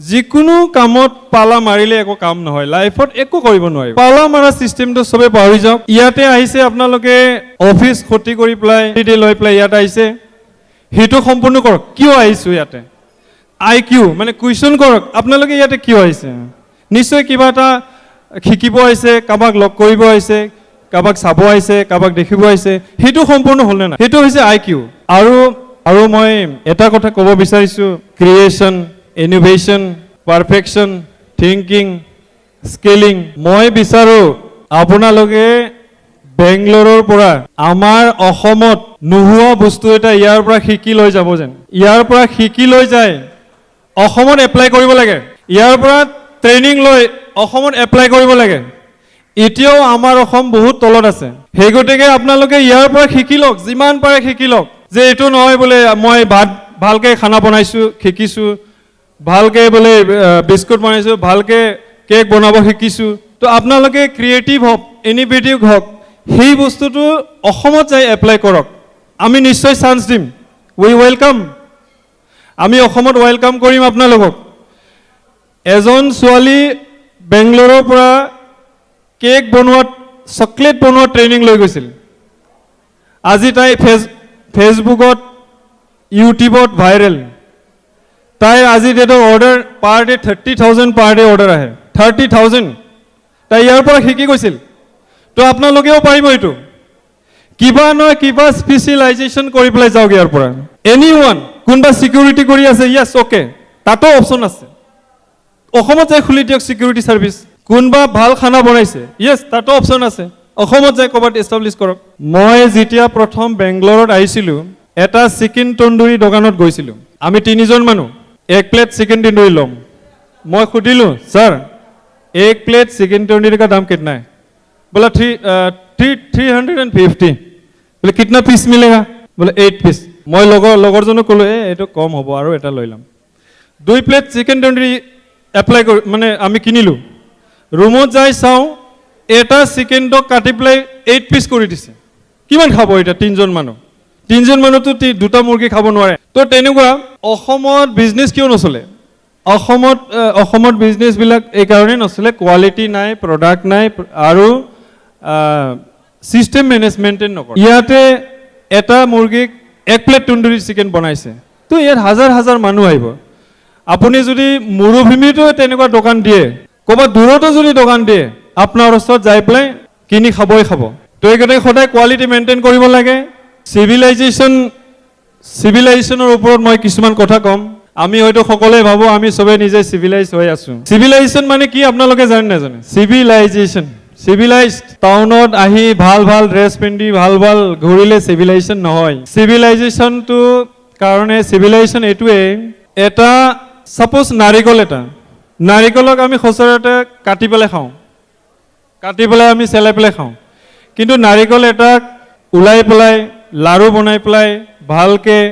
যিকোনো কামত পালা মাৰিলে একো কাম নহয়, লাইফত একো কৰিব নোৱাৰিব। পালা মাৰা চিষ্টেমটো চবে পাহৰি যাওক। ইয়াতে আহিছে আপোনালোকে অফিচ ক্ষতি কৰি পেলাই লৈ পেলাই ইয়াত আহিছে, সেইটো সম্পূৰ্ণ কৰক। কিয় আহিছোঁ ইয়াতে? IQ মানে কুৱেশ্যন কৰক, আপোনালোকে ইয়াতে কিয় আহিছে? নিশ্চয় কিবা এটা শিকিব আহিছে, কাৰোবাক লগ কৰিব আহিছে, কাৰোবাক চাব আহিছে, কাৰোবাক দেখিব আহিছে। সেইটো সম্পূৰ্ণ হ'লনে নাই? সেইটো হৈছে IQ। আৰু মই এটা কথা ক'ব বিচাৰিছোঁ, creation, innovation, perfection, thinking, scaling. মই বিচাৰোঁ আপোনালোকে বেংগলোৰৰ পৰা আমাৰ অসমত নোহোৱা বস্তু এটা ইয়াৰ পৰা শিকি লৈ যাব যেন। ইয়াৰ পৰা শিকি লৈ যায় অসমত এপ্লাই কৰিব লাগে, ইয়াৰ পৰা ট্ৰেইনিং লৈ অসমত এপ্লাই কৰিব লাগে। এতিয়াও আমাৰ অসম বহুত তলত আছে। সেই গতিকে আপোনালোকে ইয়াৰ পৰা শিকি লওক, যিমান পাৰে শিকি লওক। যে এইটো নহয় বোলে মই ভালকৈ খানা বনাইছোঁ, শিকিছোঁ, ভালকৈ বোলে বিস্কুট বনাইছোঁ, ভালকৈ কেক বনাব শিকিছোঁ। তো আপোনালোকে ক্ৰিয়েটিভ হওক, ইনোভেটিভ হওক, সেই বস্তুটো অসমত যাই এপ্লাই কৰক। আমি নিশ্চয় চান্স দিম, উই ৱেলকাম। আমি অসমত ৱেলকাম কৰিম আপোনালোকক। এজন ছোৱালী বেংগলোৰৰ পৰা কেক বনোৱাত, চকলেট বনোৱা ট্ৰেইনিং লৈ গৈছিল। আজি তাই ফেচবুকত, ইউটিউবত ভাইৰেল। তাইৰ আজি ডেটৰ order per day 30,000 per day order আহে, 30,000। তাই ইয়াৰ পৰা শিকি গৈছিল। তো আপোনালোকেও পাৰিব এইটো। কিবা নহয় কিবা স্পেচিয়েলাইজেশ্যন কৰি পেলাই যাওক ইয়াৰ পৰা। এনিৱান, কোনোবা চিকিউৰিটি কৰি আছে, য়েছ অ'কে, তাতো অপশ্যন আছে। অসমত যাই খুলি দিয়ক চিকিউৰিটি ছাৰ্ভিচ। কোনোবা ভাল খানা বনাইছে, য়েছ, তাতো অপশ্যন আছে, অসমত যাই ক'ৰবাত এষ্টাব্লিছ কৰক। মই যেতিয়া প্ৰথম বেংগলোৰত আহিছিলোঁ, এটা চিকেন তন্দুৰী দোকানত গৈছিলোঁ। আমি 3জন মানুহ, 1 প্লেট চিকেন তন্দুৰী ল'ম। মই সুধিলোঁ, ছাৰ एक प्लेट चिकन तंदूरी का दाम कितना है? बोला 350। बोले कितना पीस मिलेगा? बोले 8 पीस। मैं লগৰ জনক ক'লো এইটো কম হ'ব আৰু এটা লৈ ল'ম। 2 প্লেট চিকেন তন্দুৰী এপ্লাই মানে আমি কিনিলোঁ। ৰুমত যাই চাওঁ এটা চিকেনটো কাটি পেলাই 8 পিচ কৰি দিছে। কিমান খাব এটা 3জন মানুহ? 3জন মানুহতো 2টা মুৰ্গী খাব নোৱাৰে। তো তেনেকুৱা অসমত বিজনেছ কিয় নচলে? অসমত বিজনেছবিলাক এই কাৰণে নচলে, কোৱালিটি নাই, প্ৰডাক্ট নাই আৰু চিষ্টেম মেনেজমেণ্টেন নকৰে। ইয়াতে এটা মুৰ্গীক 1 প্লেট তন্দুৰী চিকেন বনাইছে, তো ইয়াত হাজাৰ মানুহ আহিব। আপুনি যদি মৰুভূমিতো তেনেকুৱা দোকান দিয়ে, ক'ৰবাত দূৰতো যদি দোকান দিয়ে, আপোনাৰ ওচৰত যাই পেলাই কিনি খাবই খাব। তো এই গতিকে সদায় কোৱালিটি মেইনটেইন কৰিব লাগে। চিভিলাইজেশ্যনৰ ওপৰত মই কিছুমান কথা ক'ম। আমি হয়তো সকলোৱে ভাবোঁ আমি চবে নিজে চিভিলাইজ হৈ আছোঁ। চিভিলাইজেশ্যন মানে কি আপোনালোকে জানে নাজানে? চিভিলাইজড টাউনত আহি ভাল ড্ৰেছ পিন্ধি ভাল ঘূৰিলে চিভিলাইজেশ্যন নহয়। চিভিলাইজেশ্যনটো কাৰণে চিভিলাইজেশ্যন এইটোৱে, এটা ছাপ'জ নাৰিকলক আমি সচৰাচৰ কাটি পেলাই খাওঁ, কাটি পেলাই আমি চেলাই পেলাই খাওঁ, কিন্তু নাৰিকল এটাক ওলাই পেলাই লাৰু বনাই পেলাই ভালকৈ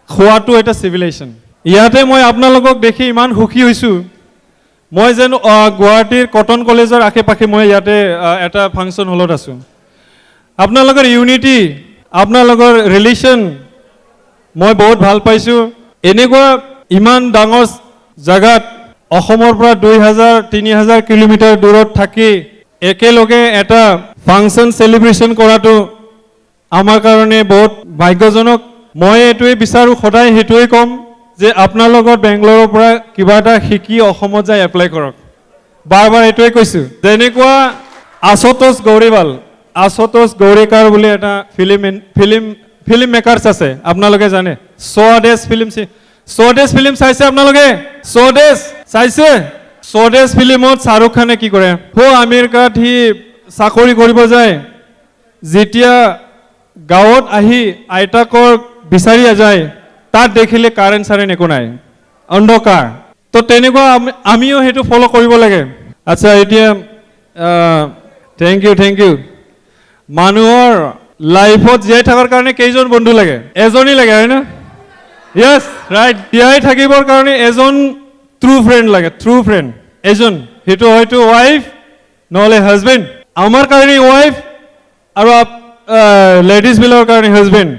খোৱাটো এটা চিভিলাইজেশ্যন। ইয়াতে মই আপোনালোকক দেখি ইমান সুখী হৈছোঁ, মই যেন গুৱাহাটীৰ কটন কলেজৰ আশে পাশে মই ইয়াতে এটা ফাংচন হলত আছোঁ। আপোনালোকৰ ইউনিটি, আপোনালোকৰ ৰিলেশ্যন মই বহুত ভাল পাইছোঁ। এনেকুৱা ইমান ডাঙৰ জেগাত অসমৰ পৰা 2000-3000 কিলোমিটাৰ দূৰত থাকি একেলগে এটা ফাংচন চেলিব্ৰেশ্যন কৰাটো আমাৰ কাৰণে বহুত ভাগ্যজনক। মই এইটোৱে বিচাৰোঁ, সদায় সেইটোৱে ক'ম যে আপোনালোকৰ বেংগলোৰৰ পৰা কিবা এটা শিকি অসমত যাই এপ্লাই কৰক। বাৰ বাৰ এইটোৱে কৈছোঁ। যেনেকুৱা আশুতোষ গৌৰীকাৰ বুলি এটা ফিল্ম মেকাৰ্ছ আছে, আপোনালোকে জানে। স্বদেশ ফিল্ম চাইছে আপোনালোকে? স্বদেশ চাইছে? স্বদেশ ফিল্মত শ্বাহৰুখ খানে কি কৰে? আমেৰিকাত সি চাকৰি কৰিব যায়, যেতিয়া গাঁৱত আহি আইতাকক বিচাৰি যায়, তাত দেখিলে কাৰেণ্ট একো নাই, অন্ধকাৰ। তো তেনেকুৱা আমিও সেইটো ফ'ল' কৰিব লাগে। আচ্ছা, এতিয়া থেংক ইউ। মানুহৰ লাইফত জীয়াই থকাৰ কাৰণে কেইজন বন্ধু লাগে? এজনেই লাগে, হয় না? য়েছ, ৰাইট। জীয়াই থাকিবৰ কাৰণে এজন ট্ৰু ফ্ৰেণ্ড লাগে, এজন। সেইটো হয়তো ৱাইফ নহ'লে হাজবেণ্ড। আমাৰ কাৰণে ৱাইফ আৰু লেডিজবিলাকৰ কাৰণে হাজবেণ্ড।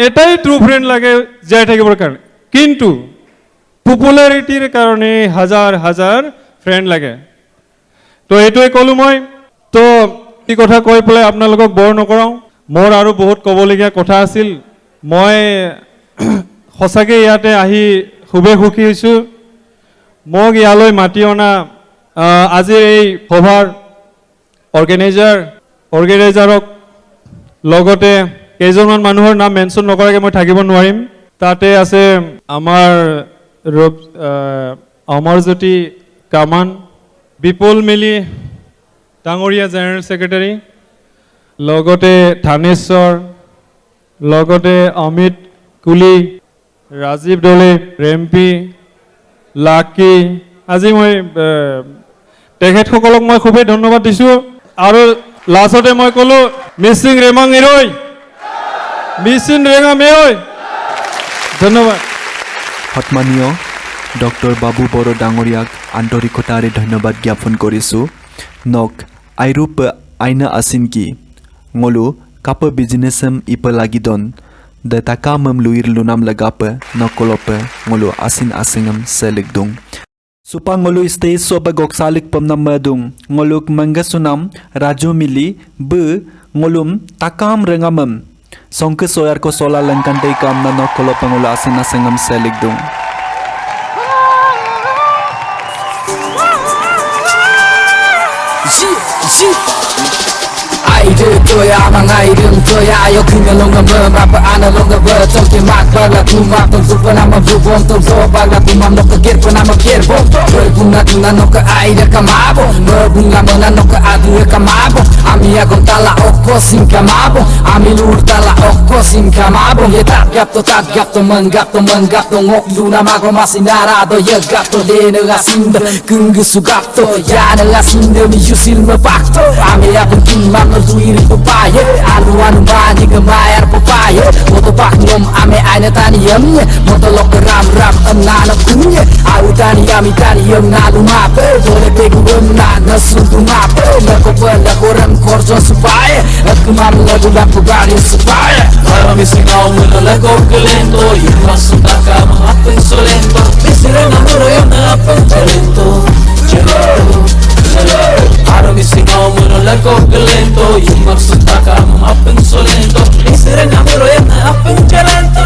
এটাই ট্ৰু ফ্ৰেণ্ড লাগে জীয়াই থাকিবৰ কাৰণে, কিন্তু পপুলাৰিটিৰ কাৰণে হাজাৰ ফ্ৰেণ্ড লাগে। তো এইটোৱে ক'লোঁ মই। তো এই কথা কৈ পেলাই আপোনালোকক বৰ নকৰাওঁ, মোৰ আৰু বহুত ক'বলগীয়া কথা আছিল। মই সঁচাকৈ ইয়াতে আহি খুবেই সুখী হৈছোঁ। মোক ইয়ালৈ মাতি অনা আজিৰ এই সভাৰ অৰ্গেনাইজাৰক লগতে কেইজনমান মানুহৰ নাম মেনশ্যন নকৰাকৈ মই থাকিব নোৱাৰিম। তাতে আছে আমাৰ অমৰজ্যোতি কামান, বিপুল মিলি ডাঙৰীয়া জেনেৰেল ছেক্ৰেটাৰী, লগতে থানেশ্বৰ, লগতে অমিত কুলি, ৰাজীৱ দলে, ৰেম্পি, লাকি। আজি মই তেখেতসকলক মই খুবেই ধন্যবাদ দিছোঁ। আৰু লাষ্টতে মই ক'লোঁ, মিচিং ৰেমাং এৰৈ, মিচিং ৰেঙাম এৰৈ। ধন্যবাদ। সন্মানীয় ডক্টৰ বাবু বড়ো ডাঙৰীয়াক আন্তৰিকতাৰে ধন্যবাদ জ্ঞাপন কৰিছোঁ। নক আইৰুপ আইনা আছিনকি ngolu kapa businessem ipa lagidon da takamam luir lunam lagapa nokolope ngolu asin asingam selikdung supa ngolu stage soba goksalik pamnam madung ngoluk mangasunam raju mili be ngolum takam rengamam songke soyar ko sola langkantai kamna nokolope ngolu asin asingam selikdung Toya mangairung toya ayo kingalonga mapa analonga bertoke mak bagla tumap tum supa nama bubong tum so bagla tumam no ke ger nama ger bom berbunga tuna no ke aida kamabo berbunga mena no ke adu kamabo ami agon tala okko sing kamabo ami lur tala okko sing kamabo ye tak gap to menggap to ngok luna mago masinara do ye gap to de ne asinda kung sugap to ya ne asinda mi yusil me bakto ami agon timam no duiri papaya anu bani kemayar papaya moto pak nom ame aina tani yamnya moto lok ram nana kunya au tani yam nalu mape dole pegu na nasuntu mape lako pala koram korjo supaya akmam lagu lapu bari supaya kalau misinau muna lago kelento ymasutaka mahapin solento misire namuro yam napin celento Aro misingaw mo no lago galento yung magsutaka mahapin solento isire namuro yam napin celento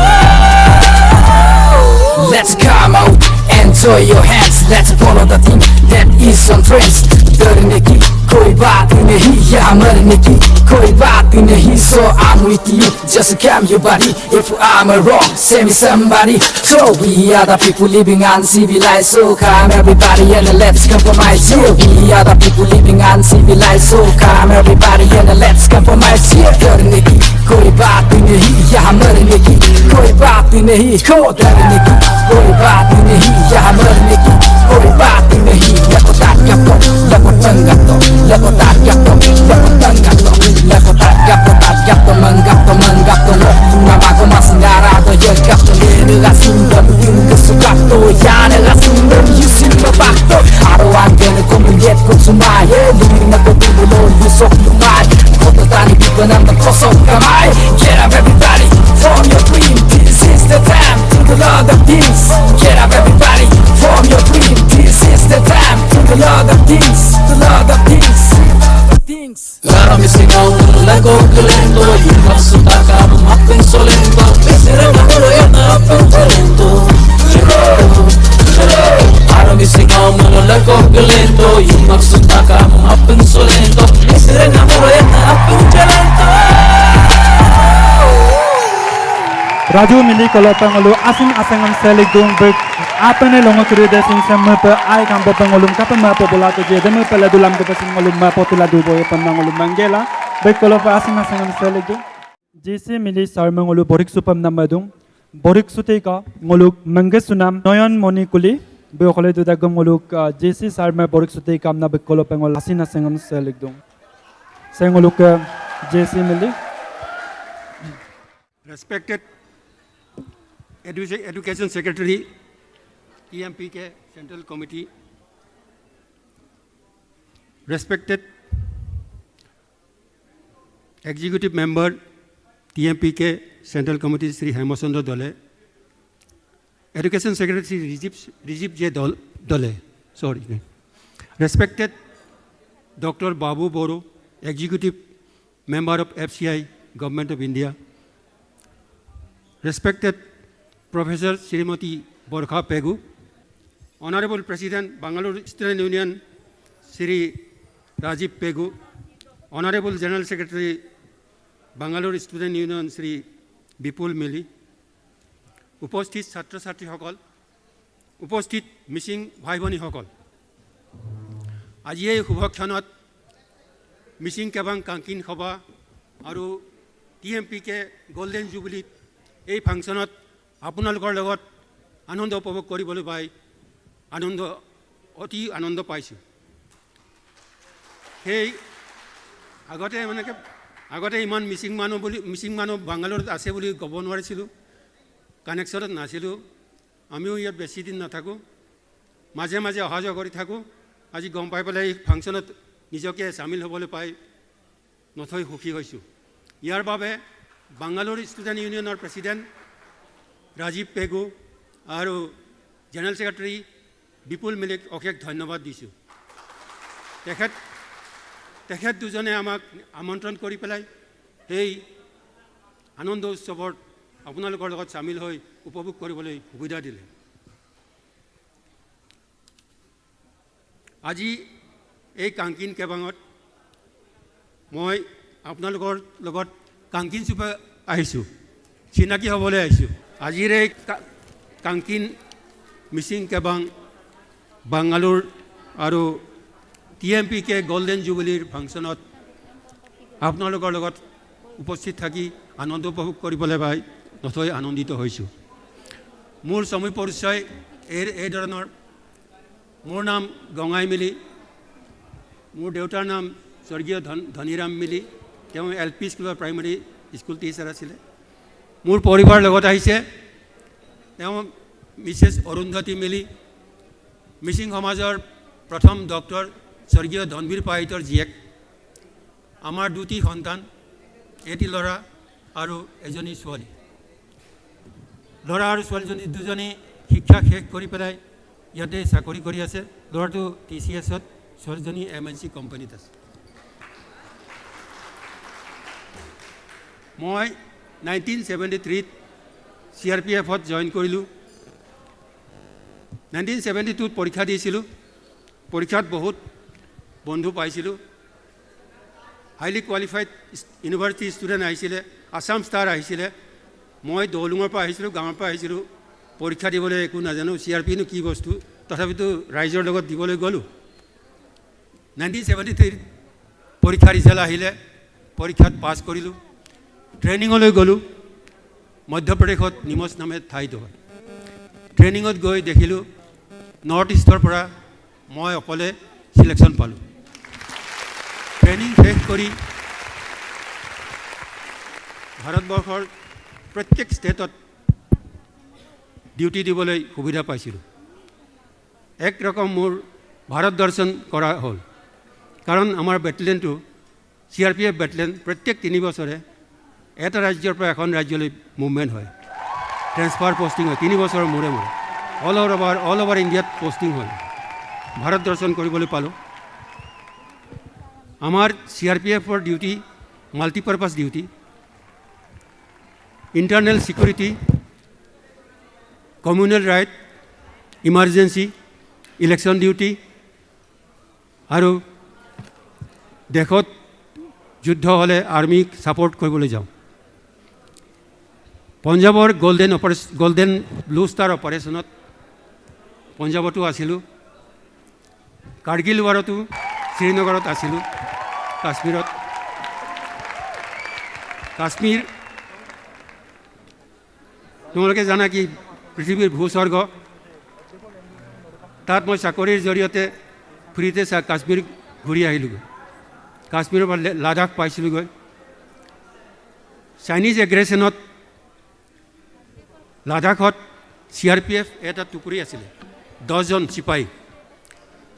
Let's come out, enjoy your hands Let's follow the thing that is on trends डरने की कोई बात नहीं यहाँ मरने की कोई बात नहीं So I'm with you, just calm your body If I'm wrong, say me somebody So we are the people living uncivilized So come everybody and let's compromise here We are the people living uncivilized So come everybody and let's compromise here डरने की कोई बात नहीं यहाँ मरने की कोई बात नहीं डरने की कोई बात नहीं यहाँ मरने की कोई बात gato, lepotan gato, lepotan gato, lepotan gato, lepotan gato, gato, menggato, menggato, nama aku masih ngarado, ya gato, nega sumber, yung kesukato, ya nega sumber, yusin mabakto, arawan kene komunget konsumay, lumin na kotulo, yusok lumay, koto tani pipa naman kosok kamay, get up everybody, form your dream, this is the time to the Lord of Kings, get up everybody, form your dream, this is the time to the Lord of Kings, the Lord of Kings. Claro mi singaw lago galento yung magsutaka maping solento Pesira na kulo yan na apeng talento Claro mi singaw lago galento yung magsutaka maping solento Pesira na kulo yan na apeng talento Raju mili kalau pengulu asing asingam selik dung bek apa ne longo kiri desing sama pe ai kampo pengulum kapa ma popola tu je demi pela dulam ke pesing ngulum ma potula du boy pengulum mangela bek kalau pe asing asingam selik dung jisi mili sar mengulu borik supam nama dung borik sute ka nguluk manges sunam noyon moni kuli be khole tu dagam nguluk jisi sar me borik sute kam na bek kalau pengul asing asingam selik dung senguluk jisi mili Respected Education Secretary, TMPK Central Committee, respected Executive Member, TMPK Central Committee, Sri Hemachandra Dole, Education Secretary, Sri Rajiv J. Dole, respected Dr. Babu Boro, Executive Member of FCI, Government of India, respected Professor Srimati Borkha Pegu, Honorable President, Bangalore Student Union, Sri Rajiv Pegu, Honorable General Secretary, Bangalore Student Union, Sri Bipul Mili, উপস্থিত ছাত্ৰ ছাত্ৰীসকল, উপস্থিত মিচিং ভাই ভনীসকল, আজি এই শুভক্ষণত মিচিং কেবাং কাংকিন সভা আৰু TMPK golden জুবিলিত এই ফাংচনত আপোনালোকৰ লগত আনন্দ উপভোগ কৰিবলৈ পাই অতি আনন্দ পাইছোঁ। সেই আগতে ইমান মিচিং মানুহ বাংগালোৰত আছে বুলি ক'ব নোৱাৰিছিলোঁ, কানেকশ্যনত নাছিলোঁ। আমিও ইয়াত বেছি দিন নাথাকোঁ, মাজে মাজে অহা যোৱা কৰি থাকোঁ। আজি গম পাই পেলাই এই ফাংচনত নিজকে চামিল হ'বলৈ পাই নথৈ সুখী হৈছোঁ। ইয়াৰ বাবে বাংগালোৰ ষ্টুডেণ্ট ইউনিয়নৰ প্ৰেচিডেণ্ট ৰাজীৱ পেগু আৰু জেনেৰেল ছেক্ৰেটাৰী বিপুল মিলিক অশেষ ধন্যবাদ দিছোঁ। তেখেত দুজনে আমাক আমন্ত্ৰণ কৰি পেলাই সেই আনন্দ উৎসৱত আপোনালোকৰ লগত চামিল হৈ উপভোগ কৰিবলৈ সুবিধা দিলে। আজি এই কাংকিন কেবাঙত মই আপোনালোকৰ লগত কাংকিন চুপে আহিছোঁ, চিনাকি হ'বলৈ আহিছোঁ। আজিৰ এই কাংকিন মিচিং কেবাং বাংগালোৰ আৰু TMPK গোল্ডেন জুবিলিৰ ফাংচনত আপোনালোকৰ লগত উপস্থিত থাকি আনন্দ উপভোগ কৰিবলৈ পাই নথৈ আনন্দিত হৈছোঁ। মোৰ চমু পৰিচয় এই ধৰণৰ। মোৰ নাম গঙাই মিলি, মোৰ দেউতাৰ নাম স্বৰ্গীয় ধনীৰাম মিলি, তেওঁ LP স্কুলৰ প্ৰাইমেৰী স্কুল টিচাৰ আছিলে। মোৰ পৰিবাৰ লগত আহিছে, তেওঁ মিছেছ অৰুন্ধতী মিলি, মিচিং সমাজৰ প্ৰথম ডক্টৰ স্বৰ্গীয় ধনবীৰ পাহিতৰ জীয়েক। আমাৰ দুটি সন্তান, এটি ল'ৰা আৰু এজনী ছোৱালী। ল'ৰা আৰু ছোৱালীজনী দুজনী শিক্ষা শেষ কৰি পেলাই ইয়াতে চাকৰি কৰি আছে। ল'ৰাটো TCSত, ছোৱালীজনী MNC কোম্পানীত আছে। মই 1973ত CRPFত জইন কৰিলোঁ। 1972ত পৰীক্ষা দিছিলোঁ। পৰীক্ষাত বহুত বন্ধু পাইছিলোঁ। হাইলি কোৱালিফাইড ইউনিভাৰ্চিটি ষ্টুডেণ্ট আহিছিলে, আছাম ষ্টাৰ আহিছিলে। মই দৌলুঙৰ পৰা আহিছিলোঁ, গাঁৱৰ পৰা আহিছিলোঁ। পৰীক্ষা দিবলৈ একো নাজানো, CRPনো কি বস্তু, তথাপিতো ৰাইজৰ লগত দিবলৈ গ'লোঁ। 1973 পৰীক্ষা ৰিজাল্ট আহিলে, পৰীক্ষাত পাছ কৰিলোঁ। ট্ৰেইনিঙলৈ গ'লোঁ মধ্যপ্ৰদেশত নিমচ নামে ঠাইডোখৰ। ট্ৰেইনিঙত গৈ দেখিলোঁ নৰ্থ ইষ্টৰ পৰা মই অকলে সিলেকশ্যন পালোঁ। ট্ৰেইনিং শেষ কৰি ভাৰতবৰ্ষৰ প্ৰত্যেক ষ্টেটত ডিউটি দিবলৈ সুবিধা পাইছিলোঁ। এক ৰকম মোৰ ভাৰত দৰ্শন কৰা হ'ল, কাৰণ আমাৰ বেটেলিয়নটো CRPF বেটেলিয়ন প্ৰত্যেক 3 বছৰে এটা ৰাজ্যৰ পৰা এখন ৰাজ্যলৈ মুভমেণ্ট হয়, ট্ৰেন্সফাৰ পষ্টিং হয় 3 বছৰৰ মূৰে মূৰে, অল অভাৰ ইণ্ডিয়াত পষ্টিং হয়। ভাৰত দৰ্শন কৰিবলৈ পালোঁ। আমাৰ CRPFৰ duty multipurpose duty, internal security, communal riot, emergency, election duty আৰু দেশত যুদ্ধ হ'লে আৰ্মিক ছাপৰ্ট কৰিবলৈ যাওঁ। পঞ্জাৱৰ গল্ডেন ব্লু ষ্টাৰ অপাৰেশ্যনত পঞ্জাৱতো আছিলোঁ, কাৰ্গিল ৱাৰতো শ্ৰীনগৰত আছিলোঁ, কাশ্মীৰ তোমালোকে জানা কি পৃথিৱীৰ ভূস্বৰ্গ, তাত মই চাকৰিৰ জৰিয়তে ফ্ৰীতে কাশ্মীৰ ঘূৰি আহিলোঁগৈ। কাশ্মীৰৰ পৰা লাডাখ পাইছিলোঁগৈ। চাইনিজ এগ্ৰেশ্যনত লাডাখত CRPF এটা টুকুৰি আছিলে, 10জন চিপাহী।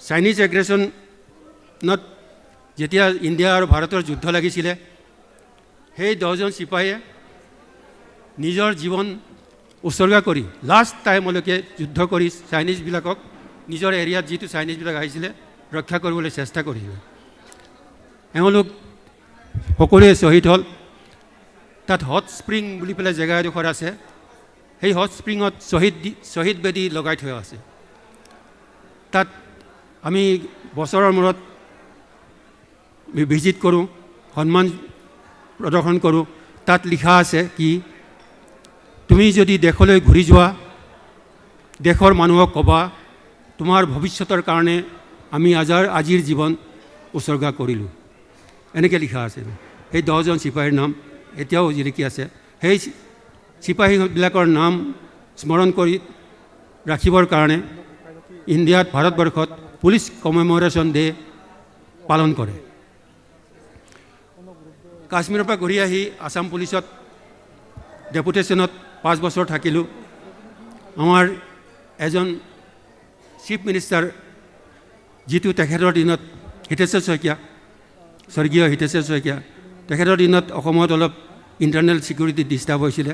চাইনিজ এগ্ৰেশ্যনত যেতিয়া ইণ্ডিয়া আৰু ভাৰতৰ যুদ্ধ লাগিছিলে, সেই 10জন চিপাহীয়ে নিজৰ জীৱন উৎসৰ্গা কৰি লাষ্ট টাইমলৈকে যুদ্ধ কৰি চাইনিজবিলাকক নিজৰ এৰিয়াত যিটো চাইনিজবিলাক আহিছিলে ৰক্ষা কৰিবলৈ চেষ্টা কৰিছিলে। এওঁলোক সকলোৱে শ্বহীদ হ'ল। তাত হট স্প্ৰিং বুলি পেলাই জেগা এডোখৰ আছে, সেই হট স্প্ৰিঙত শ্বহীদ বেদী লগাই থোৱা আছে। তাত আমি বছৰৰ মূৰত ভিজিট কৰোঁ, সন্মান প্ৰদৰ্শন কৰোঁ। তাত লিখা আছে কি, তুমি যদি দেশলৈ ঘূৰি যোৱা, দেশৰ মানুহক ক'বা তোমাৰ ভৱিষ্যতৰ কাৰণে আমি আজিৰ জীৱন উৎসৰ্গা কৰিলোঁ, এনেকৈ লিখা আছে। সেই 10জন চিপাহীৰ নাম এতিয়াও জিলিকি আছে। সেই চিপাহীবিলাকৰ নাম স্মৰণ কৰি ৰাখিবৰ কাৰণে ইণ্ডিয়াত, ভাৰতবৰ্ষত পুলিচ কমেমৰেশ্যন ডে পালন কৰে। কাশ্মীৰৰ পৰা ঘূৰি আহি আছাম পুলিচত ডেপুটেশ্যনত 5 বছৰ থাকিলোঁ। আমাৰ এজন চিফ মিনিষ্টাৰ, যিটো তেখেতৰ দিনত হিতেশ্বৰ শইকীয়া, স্বৰ্গীয় হিতেশ্বৰ শইকীয়া, তেখেতৰ দিনত অসমত অলপ ইণ্টাৰনেল ছিকিউৰিটি ডিষ্টাৰ্ব হৈছিলে।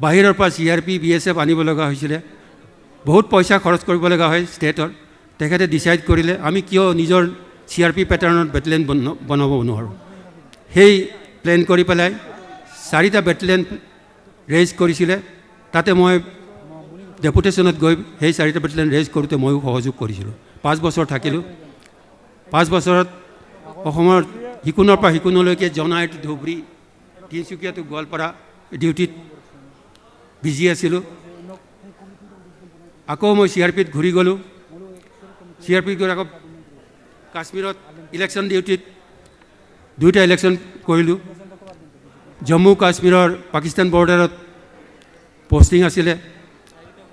বাহিৰৰ পৰা CRP BSF আনিব লগা হৈছিলে, বহুত পইচা খৰচ কৰিব লগা হয় ষ্টেটৰ। তেখেতে ডিচাইড কৰিলে আমি কিয় নিজৰ CRP পেটাৰ্ণত বেটেলিয়ন বনাব নোৱাৰোঁ। সেই প্লেন কৰি পেলাই 4টা বেটেলিয়ন ৰেইজ কৰিছিলে। তাতে মই ডেপুটেশ্যনত গৈ সেই 4টা বেটেলিয়ন ৰেইজ কৰোঁতে ময়ো সহযোগ কৰিছিলোঁ। 5 বছৰ থাকিলোঁ। 5 বছৰত অসমৰ সিকোণৰ পৰা সিকোণলৈকে জনাই ধুবুৰী, তিনিচুকীয়া টু গোৱালপাৰা ডিউটিত বিজি আছিলোঁ। আকৌ মই CRPত ঘূৰি গ'লোঁ। CRPত গৈ আকৌ কাশ্মীৰত ইলেকশ্যন ডিউটিত 2টা ইলেকশ্যন কৰিলোঁ। জম্মু কাশ্মীৰৰ পাকিস্তান বৰ্ডাৰত পষ্টিং আছিলে,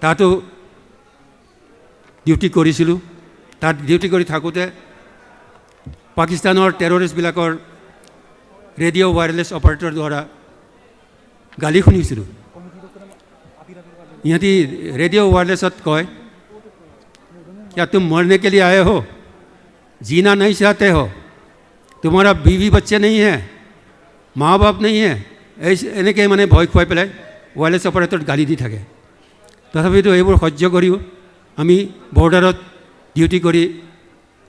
তাতো ডিউটি কৰিছিলোঁ। তাত ডিউটি কৰি থাকোঁতে পাকিস্তানৰ টেৰৰিষ্টবিলাকৰ ৰেডিঅ' ৱায়াৰলেছ অপাৰেটৰ দ্বাৰা গালি শুনিছিলোঁ। ইহঁতি ৰেডিঅ' ৱায়াৰলেছত কয়, क्या तुम मरने के लिए आए हो, जीना नहीं चाहते हो, तुम्हारा बीवी बच्चे नहीं है, মা বাপ নেই এনেকৈ মানে ভয় খুৱাই পেলাই ৱায়াৰলেছ অপাৰেটৰত গালি দি থাকে। তথাপিতো এইবোৰ সহ্য কৰিও আমি বৰ্ডাৰত ডিউটি কৰি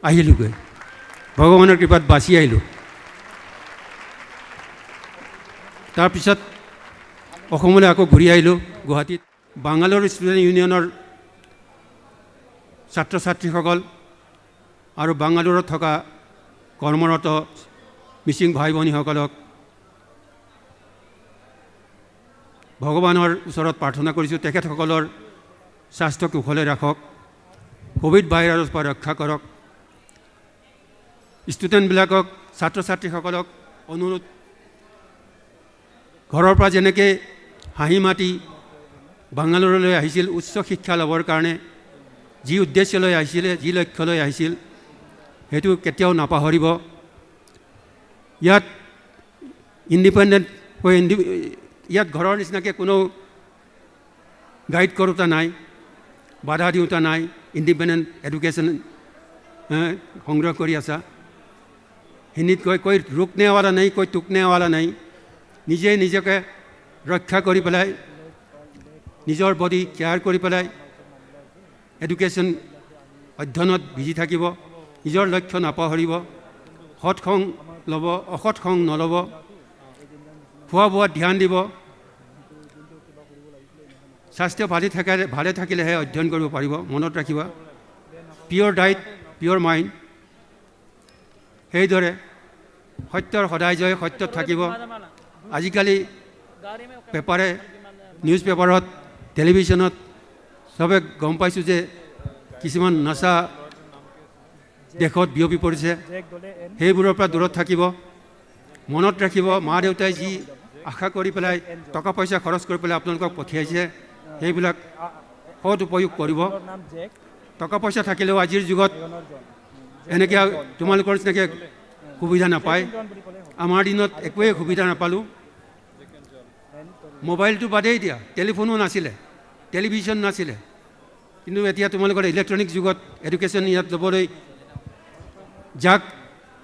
আহিলোঁগৈ। ভগৱানৰ কৃপাত বাচি আহিলোঁ। তাৰপিছত অসমলৈ আকৌ ঘূৰি আহিলোঁ গুৱাহাটীত। বাংগালোৰ ষ্টুডেণ্ট ইউনিয়নৰ ছাত্ৰ ছাত্ৰীসকল আৰু বাংগালোৰত থকা কৰ্মৰত মিচিং ভাই ভনীসকলক ভগৱানৰ ওচৰত প্ৰাৰ্থনা কৰিছোঁ, তেখেতসকলৰ স্বাস্থ্য কুশলে ৰাখক, কোভিড ভাইৰাছৰ পৰা ৰক্ষা কৰক। ষ্টুডেণ্টবিলাকক, ছাত্ৰ ছাত্ৰীসকলক অনুৰোধ, ঘৰৰ পৰা যেনেকৈ হাঁহি মাতি বাংগালোৰলৈ আহিছিল উচ্চ শিক্ষা ল'বৰ কাৰণে, যি উদ্দেশ্য লৈ আহিছিলে, যি লক্ষ্য লৈ আহিছিল, সেইটো কেতিয়াও নাপাহৰিব ইয়াত ইণ্ডিপেণ্ডেণ্ট হৈ ইয়াত ঘৰৰ নিচিনাকৈ কোনো গাইড কৰোঁতা নাই বাধা দিওঁতা নাই ইণ্ডিপেণ্ডেণ্ট এডুকেশ্যন সংগ্ৰহ কৰি আছা হিন্দীত কৈ ৰুকনেৱালা নাই কৈ টুকনেৱালা নাই নিজে নিজকে ৰক্ষা কৰি পেলাই নিজৰ বডি কেয়াৰ কৰি পেলাই এডুকেশ্যন অধ্যয়নত বিজি থাকিব নিজৰ লক্ষ্য নাপাহৰিব সৎ সং ল'ব অসৎ সং নল'ব খোৱা বোৱাত ধ্যান দিব স্বাস্থ্য ভালে থাকিলেহে অধ্যয়ন কৰিব পাৰিব মনত ৰাখিব পিয়'ৰ ডায়েট পিয়'ৰ মাইণ্ড সেইদৰে সত্যৰ সদায় জয় সত্যত থাকিব আজিকালি পেপাৰে নিউজ পেপাৰত টেলিভিশ্যনত চবে গম পাইছোঁ যে কিছুমান নচা দেশত বিয়পি পৰিছে সেইবোৰৰ পৰা দূৰত থাকিব মনত ৰাখিব মা দেউতাই যি আশা কৰি পেলাই টকা পইচা খৰচ কৰি পেলাই আপোনালোকক পঠিয়াইছে সেইবিলাক সৎ উপয়োগ কৰিব টকা পইচা থাকিলেও আজিৰ যুগত এনেকৈ তোমালোকৰ নিচিনাকৈ সুবিধা নাপায় আমাৰ দিনত একোৱেই সুবিধা নাপালোঁ মোবাইলটো বাদেই দিয়া টেলিফোনো নাছিলে টেলিভিশ্যন নাছিলে কিন্তু এতিয়া তোমালোকৰ ইলেক্ট্ৰনিক যুগত এডুকেশ্যন ইয়াত ল'বলৈ যাক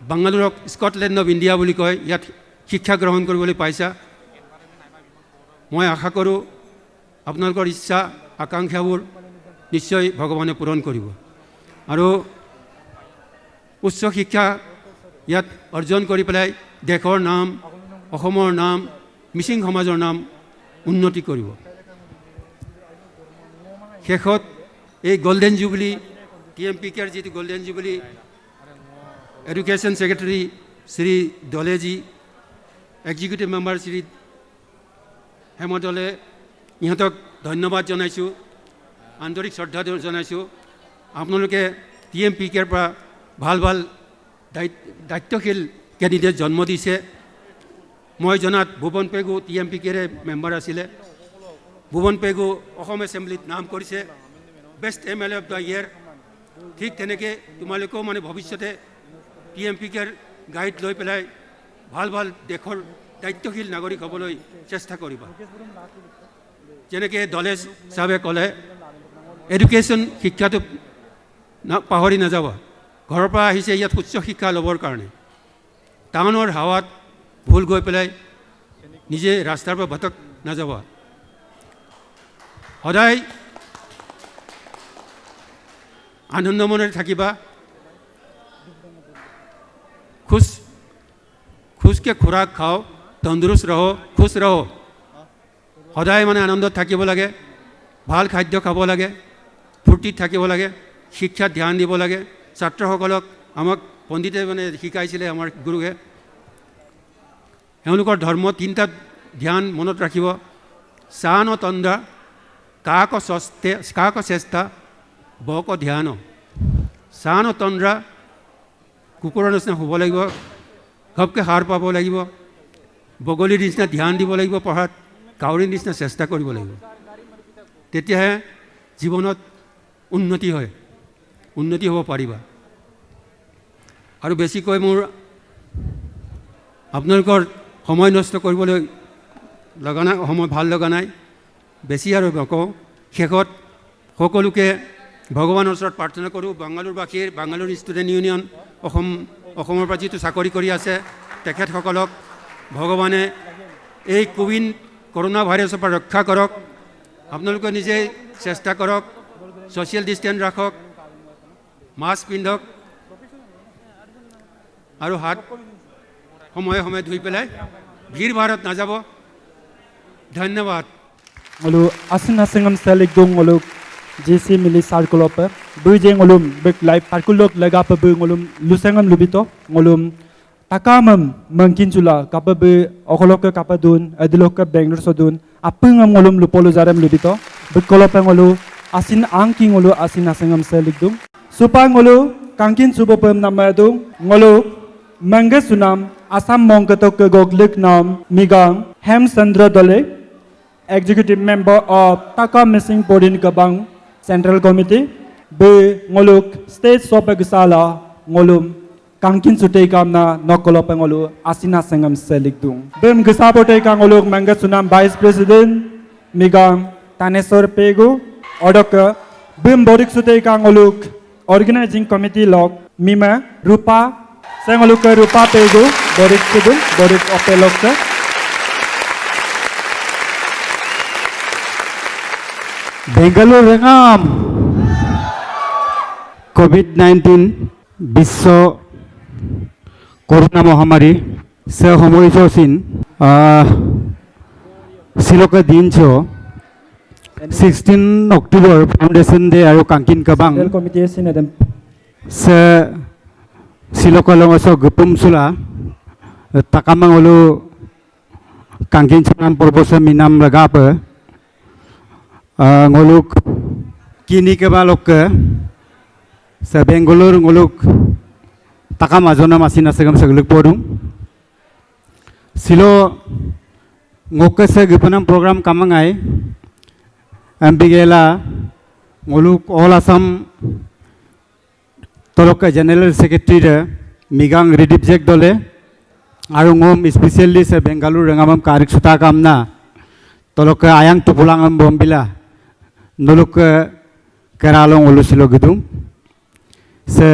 বাংগালোৰক স্কটলেণ্ড অফ ইণ্ডিয়া বুলি কয় ইয়াত শিক্ষা গ্ৰহণ কৰিবলৈ পাইছা মই আশা কৰোঁ আপোনালোকৰ ইচ্ছা আকাংক্ষাবোৰ নিশ্চয় ভগৱানে পূৰণ কৰিব আৰু উচ্চ শিক্ষা ইয়াত অৰ্জন কৰি পেলাই দেশৰ নাম অসমৰ নাম মিচিং সমাজৰ নাম উন্নতি কৰিব শেষত এই গল্ডেন জুবলি TMPKৰ যিটো golden jubilee education secretary Shri দলেজী এক্সিকিউটিভ মেম্বাৰ শ্ৰী হেমদলে ইহঁতক ধন্যবাদ জনাইছোঁ আন্তৰিক শ্ৰদ্ধা জনাইছোঁ আপোনালোকে TMPKৰ পৰা ভাল ভাল দায়িত্বশীল কেণ্ডিডেট জন্ম দিছে মই জনাত ভুৱন পেগু TMPKৰে মেম্বাৰ আছিলে ভুৱন পেগু অসম এছেম্বলিত নাম কৰিছে best MLA of the year ঠিক তেনেকৈ তোমালোকেও মানে ভৱিষ্যতে TMPKৰ গাইড লৈ পেলাই ভাল ভাল দেশৰ দায়িত্বশীল নাগৰিক হ'বলৈ চেষ্টা কৰিবা যেনেকৈ দলেজ চাহাবে ক'লে এডুকেশ্যন শিক্ষাটো পাহৰি নাযাব ঘৰৰ পৰা আহিছে ইয়াত উচ্চ শিক্ষা ল'বৰ কাৰণে টাউনৰ হাৱাত ভুল গৈ পেলাই নিজে ৰাস্তাৰ পৰা ভটক নাযাব সদায় আনন্দ মনেৰে থাকিবা খুচকে খোৰাক খাওঁ তন্দুৰুস্ত ৰহ খুচ ৰহ সদায় মানে আনন্দত থাকিব লাগে ভাল খাদ্য খাব লাগে ফূৰ্তিত থাকিব লাগে শিক্ষাত ধ্যান দিব লাগে ছাত্ৰসকলক আমাক পণ্ডিতে মানে শিকাইছিলে আমাৰ গুৰুৱে এওঁলোকৰ ধৰ্ম তিনিটা ধ্যান মনত ৰাখিব চান তন্দ্ৰা কাক চেষ্টা বক ধ্যান চান তন্দ্ৰা কুকুৰৰ নিচিনা শুব লাগিব ঘপকৈ সাৰ পাব লাগিব বগলীৰ নিচিনা ধ্যান দিব লাগিব পঢ়াত কাউৰীৰ নিচিনা চেষ্টা কৰিব লাগিব তেতিয়াহে জীৱনত উন্নতি হয় উন্নতি হ'ব পাৰিবা আৰু বেছিকৈ মোৰ আপোনালোকৰ সময় নষ্ট কৰিবলৈ লগা নাই সময় ভাল লগা নাই বেছি আৰু নকওঁ শেষত সকলোকে ভগৱানৰ ওচৰত প্ৰাৰ্থনা কৰোঁ বাংগালোৰবাসীৰ বাংগালোৰ ষ্টুডেণ্ট ইউনিয়ন অসমৰ পৰা যিটো চাকৰি কৰি আছে তেখেতসকলক ভগৱানে এই কৰোণা ভাইৰাছৰ পৰা ৰক্ষা কৰক আপোনালোকে নিজেই চেষ্টা কৰক ছ'চিয়েল ডিষ্টেঞ্চ ৰাখক মাস্ক পিন্ধক আৰু হাত সময়ে সময়ে ধুই পেলাই ভিৰ ভাৰত নাযাব ধন্যবাদ ngolu asin asingam salik dung ngolu JC mili sarkulope buje ngolum bek live parkulok lega pe bu ngolum lusangam lubito ngolum takamam mangkin chula kapabe okolok kapadun adilok Bangalore sodun apungam ngolum lupolo jaram lubito bekolope ngolu asin angking ngolu asin asingam salik dung supa ngolu kangkin subopem namadu ngolu mangasunam asam mongkatok goglik nam migang Hemchandra Dole Executive Member of Taka Missing Porin Kabang Central Committee, B. Ngoluk State Sopagsala ngolum kangkin sutei kamna nokolo pengolu asina sengam selik dung bem gesapotei kangoluk mangga sunam vice president migam tanesor pegu odok bem borik sutei kangoluk organizing committee log mima rupa sengoluk rupa pegu borik sudun borik opelok বেঙ্গালুর রেঙাম covid বিশ্ব corona মহামারী সে সময়সীন সিলকা দিন 16 October foundation day আর কাঙ্কিন কাবাং committee sinadam সে সিলকা লংস গুপুম সুলা তাকামাং হলো কাঙ্কিন সুনাম পর্বসে মিনাম রাগাপ ngoluk kini ke balok ke sa Bengalur ngoluk takam azona masina segam segeluk podung silo ngoke se gepanam program kamangai ambigela ngoluk all Assam tolok general secretary de migang redip jek dole aru ngom especially se Bengalur rangamam karik suta kamna tolok ayang tupulangam bombila nolok keralong ulu silo gedung se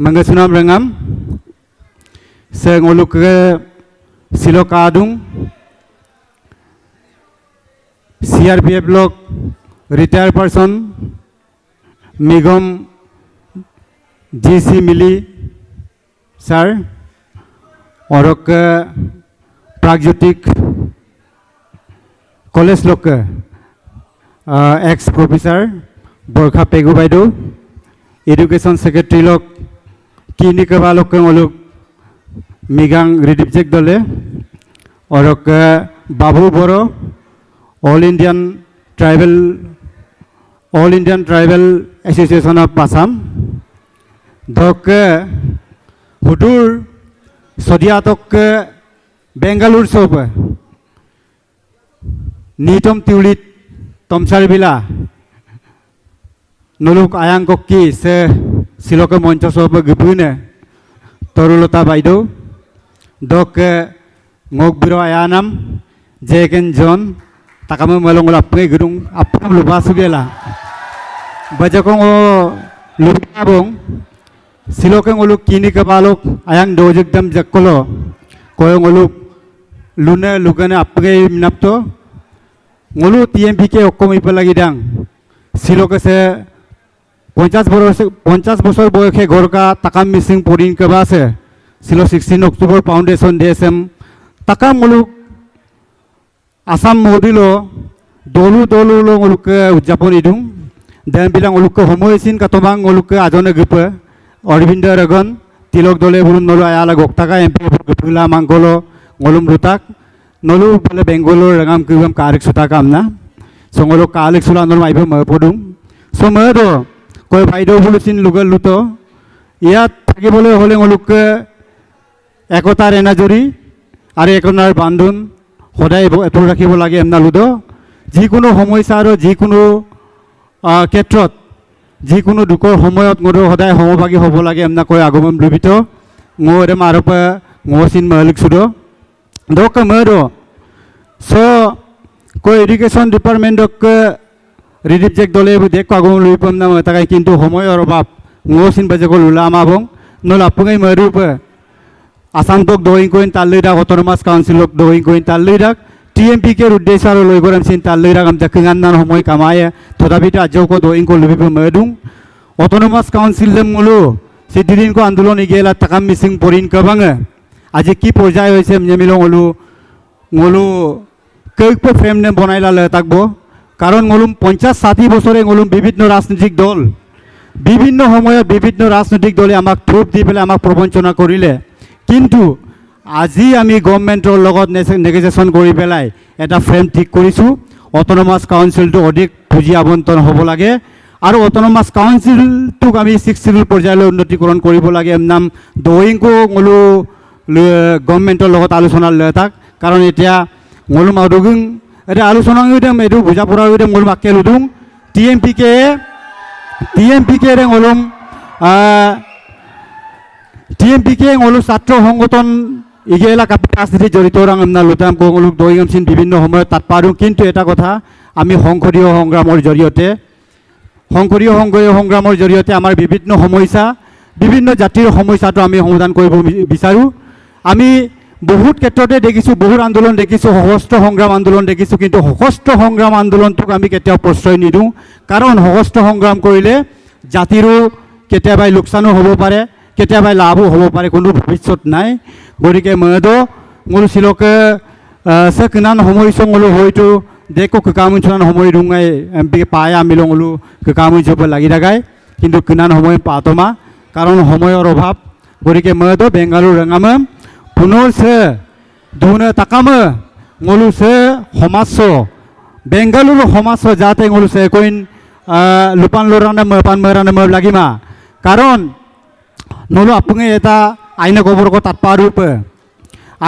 mangasunam rengam se ngoluk ke silo kadung CRPF block retired person migom GC mili sir orok pragyotik college lok ex professor Borkha Pegu Baidu education secretary lok kini ke balok ke ngoluk migang redipjek dole orok Babu Boro All Indian Tribal Association of Assam dok hudur sodiatok Bengaluru sob nitom tiulit tomsar bila nolok ayang kokki se siloke monco sob gepune torulota baido dok ngok biro ayanam jeken jon takame malong lapre gedung apam lupa sugela bajakong o lupabong siloke ngoluk kini ke balok ayang dojek dam jakkolo koyo ngoluk lune lukane apre minapto ngolu TMPK okomi pelagi dang siloke se 50 বছর বয়সে গরকা তাকাম missing পরিন ke base silo 16 October Foundation DSM takam ngoluk Asam modilo dolu lo ngoluk ke Japon idung dan bilang ngoluk ke homoisin katobang ngoluk ke ajone gepe Orbindo Ragon tilok dole bulun nolo ayala goktaka MP gepula mangkolo ngolum rutak nolu bale Bengaluru rangam kubam karik suta kamna so ngoluk kalik sula nol maibe me podung so me do koy baido bulusin lugal luto ইয়াত থাকিবলৈ হলে ngoluk ke একতাৰ এনাজৰি আৰু একতাৰ বান্ধন সদায় এতল ৰাখিব লাগে এমনালুদো যিকোনো সমস্যা আৰু যিকোনো ক্ষেত্ৰত যিকোনো দুখৰ সময়ত ngoro সদায় সমভাগী হ'ব লাগে এমনা কৈ আগমন লুবিত ngore maropa ngosin malik sudo dok mero so ko education department dok রিডিপ জেক দলে দেখ আগমন লুইপম না তাকাই কিন্তু সময়ৰ অভাৱ ngosin bajagol ulamabong nol apungai marupa Asam tok doing koin tallirak autonomous council lok doing koin tallirak TMP ke uddesar loi goram sin tallirak am jakengan nan homoy kamaya todabita ajau ko doing ko lubi medung autonomous council lem ngulu sidirin ko andolon igela takam missing porin kabanga aje ki porjay hoise mnyemilo ngulu keuk frame ne bonaila le takbo karon ngulum 50-60 বছরে ngulum বিভিন্ন রাজনৈতিক দল বিভিন্ন সময়ত বিভিন্ন রাজনৈতিক দলে আমাক থুপ দি পেলাই আমাক প্ৰবঞ্চনা কৰিলে কিন্তু আজি আমি গভৰ্ণমেণ্টৰ লগত নেগোচিয়েশ্যন কৰি পেলাই এটা ফ্ৰেম ঠিক কৰিছোঁ অটোনমাস কাউন্সিলটো অধিক পুঁজি আবণ্টন হ'ব লাগে আৰু অটোনমাস কাউন্সিলটোক আমি 6 শিডিউল পৰ্যায়লৈ উন্নতিকৰণ কৰিব লাগে নাম দহিংকো ngolu গভৰ্ণমেণ্টৰ লগত আলোচনা লৈ থাক কাৰণ এতিয়া ngolu মাউদুং এটা আলোচনা হইদম এটো বুজা পৰা হইদম ngolu মাকে লুদুং TMPK রে ngolum TMPK ngolu ছাত্র সংগঠন ইগেলা কাপিটাসিটি জড়িত রাং আমনা লুতাম কংলুক দইগামছিন বিভিন্ন সময় তাত পাৰো কিন্তু এটা কথা আমি সংসদীয় সংগ্ৰামৰ জৰিয়তে আমাৰ বিভিন্ন সমস্যা বিভিন্ন জাতিৰ সমস্যাটো আমি সমাধান কৰিব বিচাৰো আমি বহুত ক্ষেত্ৰতে দেখিছোঁ বহুত আন্দোলন দেখিছোঁ সশস্ত্ৰ সংগ্ৰাম আন্দোলন দেখিছোঁ কিন্তু সশস্ত্ৰ সংগ্ৰাম আন্দোলনটোক আমি কেতিয়াও প্ৰশ্ৰয় নিদিওঁ কাৰণ সশস্ত্ৰ সংগ্ৰাম কৰিলে জাতিৰো কেতিয়াবা লোকচানো হ'ব পাৰে কেতিয়াবা লাভো হ'ব পাৰে কোনো ভৱিষ্যত নাই গতিকে ময়দো মোৰ সিলকে সেকনান সময় সঙ্গলো হয়তো দেখো কামুনছান সময় রুঙাই এমপি পায় আমি লঙলো কামুনছব লাগি থাকায় কিন্তু কিনান সময় পাতমা কারণ সময়ৰ অভাৱ গতিকে ময়দো বেঙ্গালুৰু ৰঙাম পুনৰ সে দুনে তাকামে ngolu se homaso বেঙ্গালুরু সমাজ যাতে ngolu se কইন লুপান লরানা মপান মরানা মব লাগিমা কারণ নলো আপুনি এটা আইন খবৰক তাৎপাৰূপ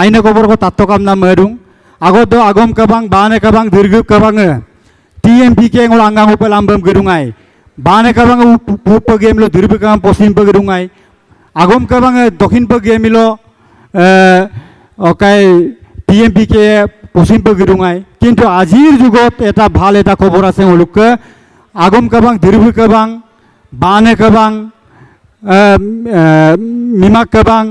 আইন খবৰক তাত্তকাম নাম মৰুং আগত আগম কাবাং বানে কাবাং দীর্ঘ কাবাং TMPK ngol angang upel ambam gedungai bane kabang up game lo dীর্ঘ কাবাং পশ্চিম gedungai আগম কাবাং দক্ষিণ game lo ওকাই TMPK পশ্চিম gedungai কিন্তু আজিৰ যুগত এটা ভাল এটা খবৰ আছে ওলুকে আগম কাবাং দীর্ঘ কাবাং বানে কাবাং মিমাক কাবাং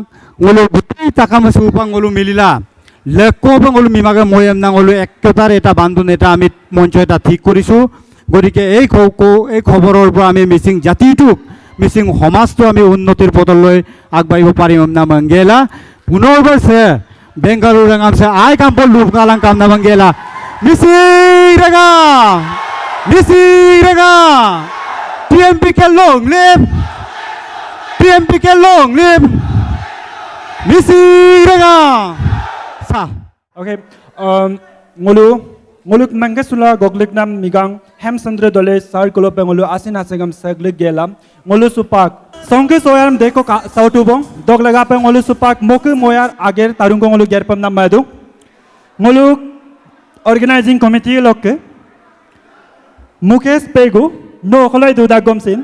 ngolu gutai takam supang ngolu milila lekko ngolu mimaga moyam na ngolu ekkotar eta bandhon eta ami moncho eta ঠিক কৰিছো গতিকে এই খবৰৰ পৰা আমি মিসিং জাতিটোক মিসিং সমাজটো আমি উন্নতিৰ পথলৈ আগবাঢ়িব পাৰিম না মঙ্গেলা পুনৰবাৰ সে বেঙ্গালুৰু ৰঙাম সে আই কাম্পল লুপকালাং কাম না মঙ্গেলা মিসিং ৰঙা TMPK long live TMPK long live Misi Rega sa Okay, ngoluk mangasula goglik nam migang Hemchandra dole sar kolope ngolu asin asengam saglik gelam ngolu supak songke soyaram deko sautubong dog laga pe ngolu supak moku moyar ager tarungo ngolu gerpam nam madu ngoluk organizing committee lokke Mukesh Pegu no kholai duda gomsin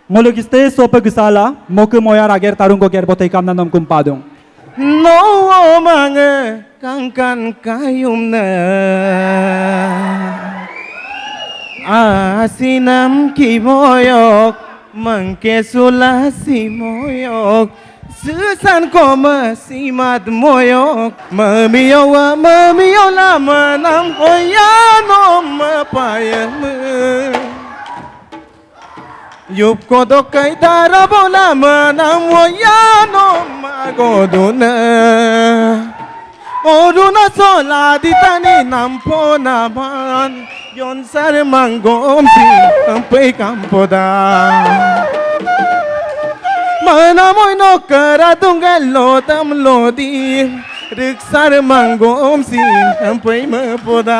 ngoluk stage sopa gisala moku moyar ager tarungo gerbotai kam nam kumpadong no mange kangkan kayum na asinam kiboyok mangkesula simoyok susan koma simad moyok mamiyo lama nam hoyano mapayam yup kodok kay darabola manam hoyano magoduna Oruna sola ditani nampo naman yon sar mangomsi ampai kampoda Manamoy no karadungal tam lodi riksar mangomsi ampai mapoda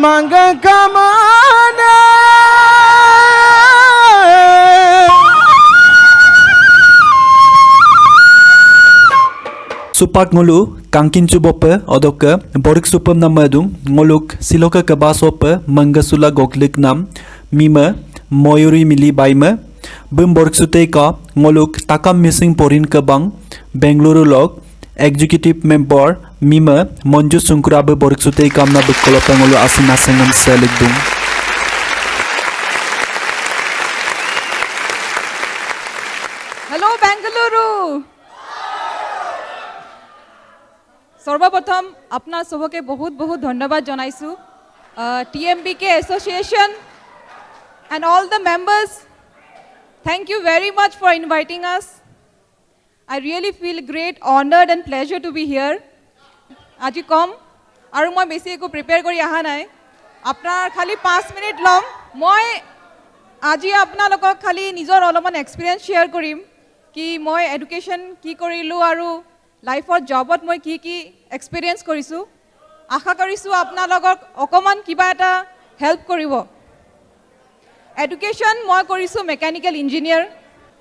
mangga kamana Supak ngolu kangkin cubope odoke borik supam namadung ngoluk siloka kebasope mangasula goklik nam mima moyuri mili baima bum borik suteka ngoluk takam missing porin kabang Bengaluru log Executive Member Mima Monju Sungkurabe borik sutei kamna bekolope ngolu asin asengam selikdung Hello Bengaluru সর্বপ্রথম আপনার সবকে বহুত বহুত ধন্যবাদ জানাইছো TMPK Association and all the members thank you very much for inviting us I really feel great honored and pleasure to be here আজি কম আৰু মই বেছি একো প্ৰিপেয়াৰ কৰি আহা নাই আপোনাৰ খালি 5 মিনিট লম মই আজি আপোনালোকক খালি নিজৰ অলপমান এক্সপিৰিয়েন্স শেয়াৰ কৰিম কি মই এডুকেশ্যন কি কৰিলো আৰু লাইফত জবত মই কি এক্সপিৰিয়েন্স কৰিছো আশা কৰিছোঁ আপোনালোকক অকণমান কিবা এটা হেল্প কৰিব। এডুকেশ্যন মই কৰিছোঁ মেকানিকেল ইঞ্জিনিয়াৰ।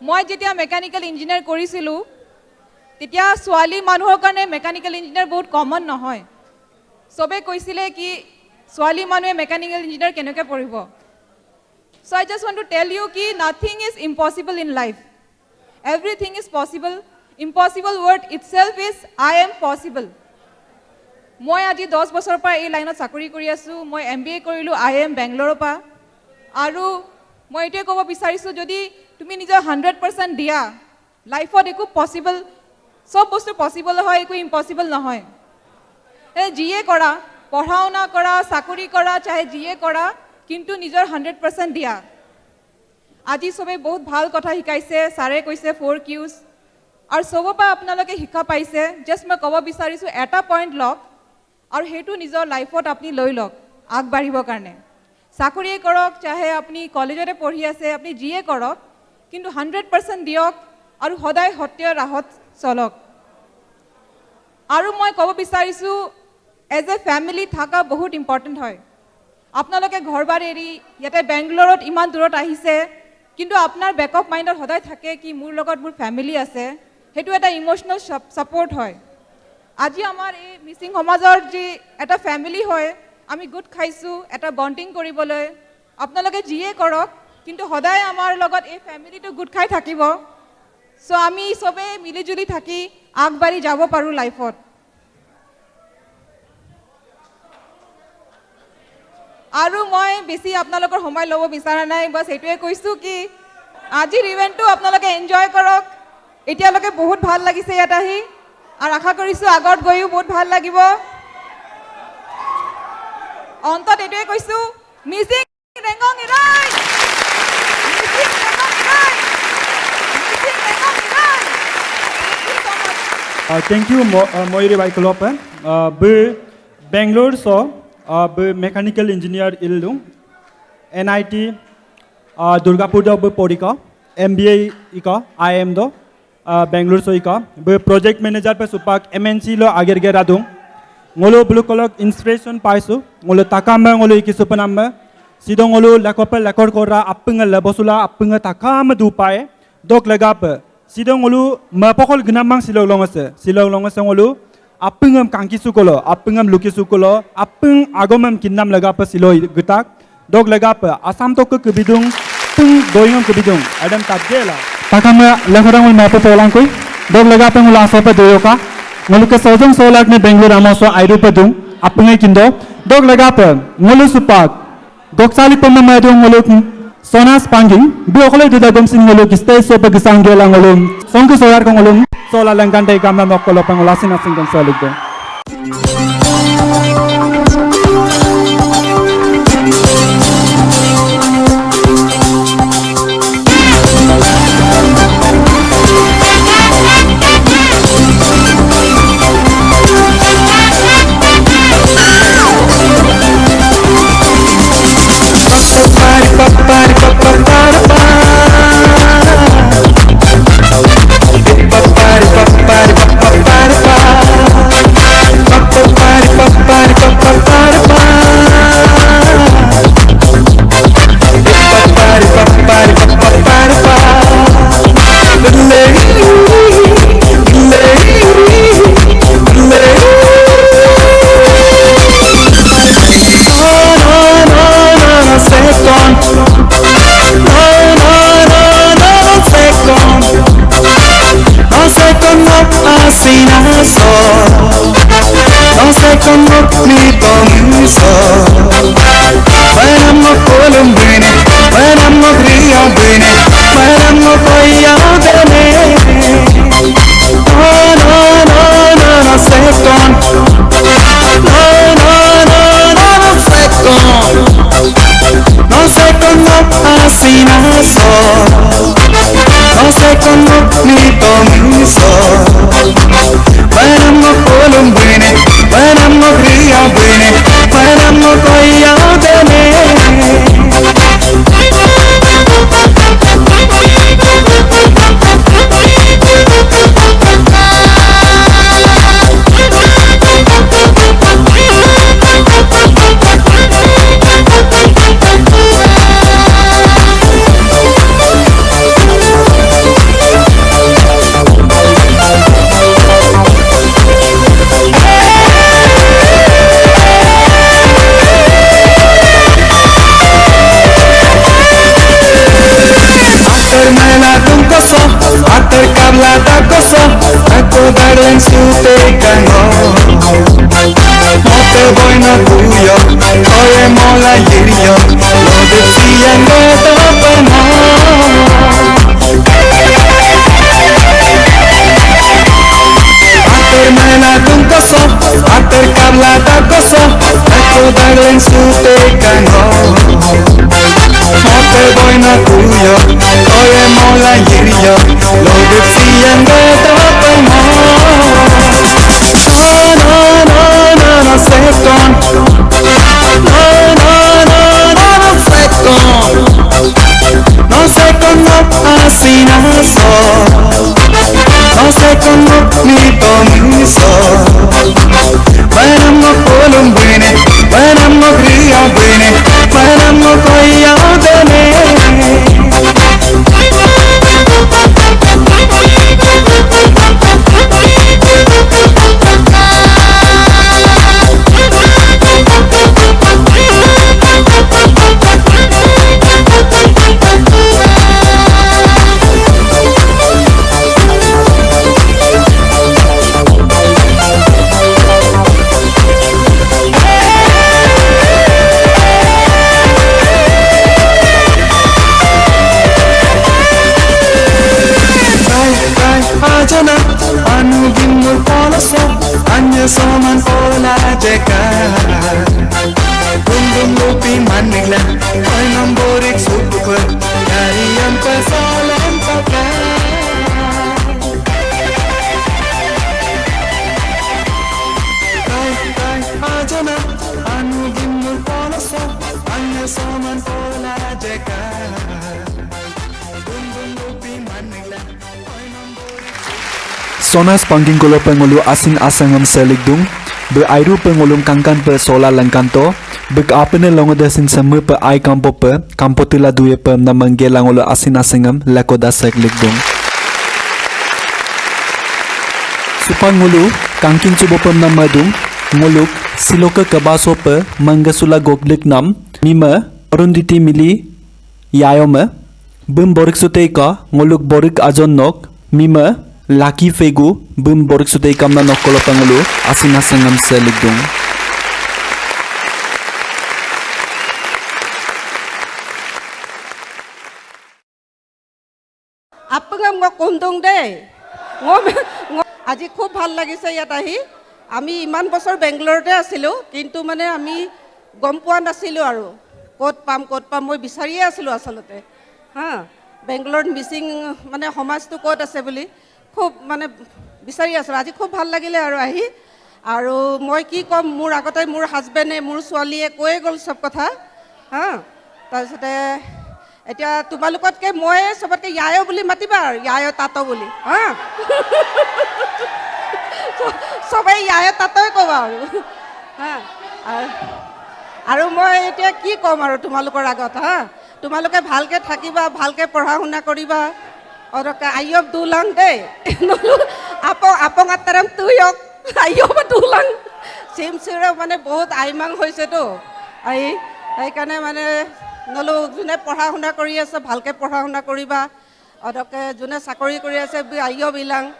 মই যেতিয়া মেকানিকেল ইঞ্জিনিয়াৰ কৰিছিলোঁ তেতিয়া ছোৱালী মানুহৰ কাৰণে মেকানিকেল ইঞ্জিনিয়াৰ বহুত কমন নহয়। চবে কৈছিলে কি ছোৱালী মানুহে মেকানিকেল ইঞ্জিনিয়াৰ কেনেকৈ পঢ়িব। So I just want to tell you ki nothing is impossible in life. Everything is possible. Impossible word itself is I am possible. মই আজি 10 বছৰৰ পৰা এই লাইনত চাকৰি কৰি আছোঁ। মই MBA কৰিলোঁ IIM বেংগলোৰৰ পৰা। আৰু মই এইটোৱে ক'ব বিচাৰিছোঁ যদি তুমি নিজৰ 100% দিয়া লাইফত একো পচিবল, চব বস্তু পচিবল হয়, একো ইম্পচিবল নহয়। যিয়ে কৰা, পঢ়া শুনা কৰা, চাকৰি কৰা, চাহে যিয়ে কৰা, কিন্তু নিজৰ 100% দিয়া। আজি চবে বহুত ভাল কথা শিকাইছে, ছাৰে কৈছে 4 Qs আৰু চবৰ পৰা আপোনালোকে শিক্ষা পাইছে। জাষ্ট মই ক'ব বিচাৰিছোঁ এটা পইণ্ট লওক আৰু সেইটো নিজৰ লাইফত আপুনি লৈ লওক আগবাঢ়িবৰ কাৰণে। চাকৰিয়ে কৰক, চাহে আপুনি কলেজতে পঢ়ি আছে, আপুনি যিয়ে কৰক, কিন্তু 100% দিয়ক আৰু সদায় সত্যৰ ৰাহত চলক। আৰু মই ক'ব বিচাৰিছোঁ এজ এ ফেমিলি থকা বহুত ইম্পৰ্টেণ্ট হয়। আপোনালোকে ঘৰ বাৰ এৰি ইয়াতে বেংগলোৰত ইমান দূৰত আহিছে, কিন্তু আপোনাৰ বেকআপ মাইণ্ডত সদায় থাকে কি মোৰ লগত মোৰ ফেমিলি আছে, সেইটো এটা ইম'চনেল ছাপৰ্ট হয়। আজি আমাৰ এই মিচিং সমাজৰ যি এটা ফেমিলি হয়, আমি গোট খাইছোঁ এটা বণ্ডিং কৰিবলৈ। আপোনালোকে যিয়ে কৰক, কিন্তু সদায় আমাৰ লগত এই ফেমিলিটো গোট খাই থাকিব। চ' আমি চবেই মিলিজুলি থাকি আগবাঢ়ি যাব পাৰোঁ লাইফত। আৰু মই বেছি আপোনালোকৰ সময় ল'ব বিচৰা নাই, বাছ এইটোৱে কৈছোঁ কি আজিৰ ইভেণ্টটো আপোনালোকে এনজয় কৰক। এতিয়ালৈকে বহুত ভাল লাগিছে ইয়াত আহি, আৰু আশা কৰিছোঁ আগত গৈও বহুত ভাল লাগিব। অন্তত এইটোৱে কৈছোঁ Mising ৰেঙং ইৰাই, Mising ৰেঙং ইৰাই, Mising ৰেঙং ইৰাই। Thank you Moiri Baikolope. Be Bangalore so be mechanical engineer ilung NIT Durgapur do be porika MBA ika IIM do Bangalore so ika be project manager pe supak MNC lo ager gera dung ngolo blue color inspiration paisu ngolo takama ngolo ikisu panama sidong ngolo lakopa lakor kora appinga labosula appinga takama du pae dok lagap sidong ngolo mapokol gnamang silolong ase ngolo apengam kangkisu kolo apengam lukisu kolo apeng agomam kinnam lagapa siloi getak dog lagapa asam to ke bidung peng doingam ke bidung adam tabjela takama lagarang mapo polang koi dog lagapa ngula sopa doyoka ngulu ke sojong solak ne Bangalore amoso airu padung apengai kindo dog lagapa ngulu supak doksali pemamadung ngulu Sonas Panging, Biokole Dida Gomsin Moluk, Stay Sopa Gisangela Molum, Sonku Soyar Kongolum, Sola Langante Gamma Mokolo Pangolasin Singam Solik. darling sute kango mote boina kuyo oye mola yiriyo lo de siyango tapana ater mena tungkoso ater karla takoso aku darling sute kango mote boina kuyo oye mola yiriyo lo de siyango tapana no second no second no asinaso no second no mito miso when I'm not pulling bene when I'm not ria bene when I'm not koya bene anu bimur poloso anya soman pola jeka bum lupi manigla oi namborik super dari yang pesalan pakai ajana anu bimur poloso anya soman pola jeka bum lupi manigla Sonas pangking kolo pengulu asin asangam selikdung be airu pengulum kangkan pe sola langkanto be apene longodasin samu pe ai kampo pe kampotila duye pe namangge langolo asin asangam lakoda seklikdung supangulu kangking cubo pem namadung nguluk siloka kabaso pe mangasula goklik nam mima arunditi mili yayoma bum borik suteka nguluk borik ajonnok mima Laki Fegu bum borik sudai kamna nokolo pangulu asina sangam seligdung আপোনাক মই কম দং দেই আজি খুব ভাল লাগিছে ইয়াত আহি আমি ইমান বছৰ বেংগলৰতে আছিলোঁ কিন্তু মানে আমি গম পোৱা নাছিলোঁ আৰু ক'ত পাম মই বিচাৰিয়ে আছিলোঁ আচলতে হা বেংগলৰত মিচিং মানে সমাজটো ক'ত আছে বুলি খুব মানে বিচাৰি আছিলোঁ আজি খুব ভাল লাগিলে আৰু আহি আৰু মই কি ক'ম মোৰ আগতে মোৰ হাজবেণ্ডে মোৰ ছোৱালীয়ে কৈয়ে গ'ল চব কথা হা তাৰপিছতে এতিয়া তোমালোকতকৈ মই চবতকৈ ইয়ায় বুলি মাতিবা আৰু ইয়ায় তাত বুলি হা চবেই ইয়ায় তাতই ক'বা আৰু হা আৰু মই এতিয়া কি ক'ম আৰু তোমালোকৰ আগত হা তোমালোকে ভালকৈ থাকিবা ভালকৈ পঢ়া শুনা কৰিবা Orang ayub tulang deh, apong ataram tuyok, ayub tulang, simsira mana बहुत आइमांग होइसे तो, आई karena mana नलो जुने पढ़ा हुना करी आसे भालके पढ़ा हुना करिबा, orang जुने साकरी करी आसे ayub bilang,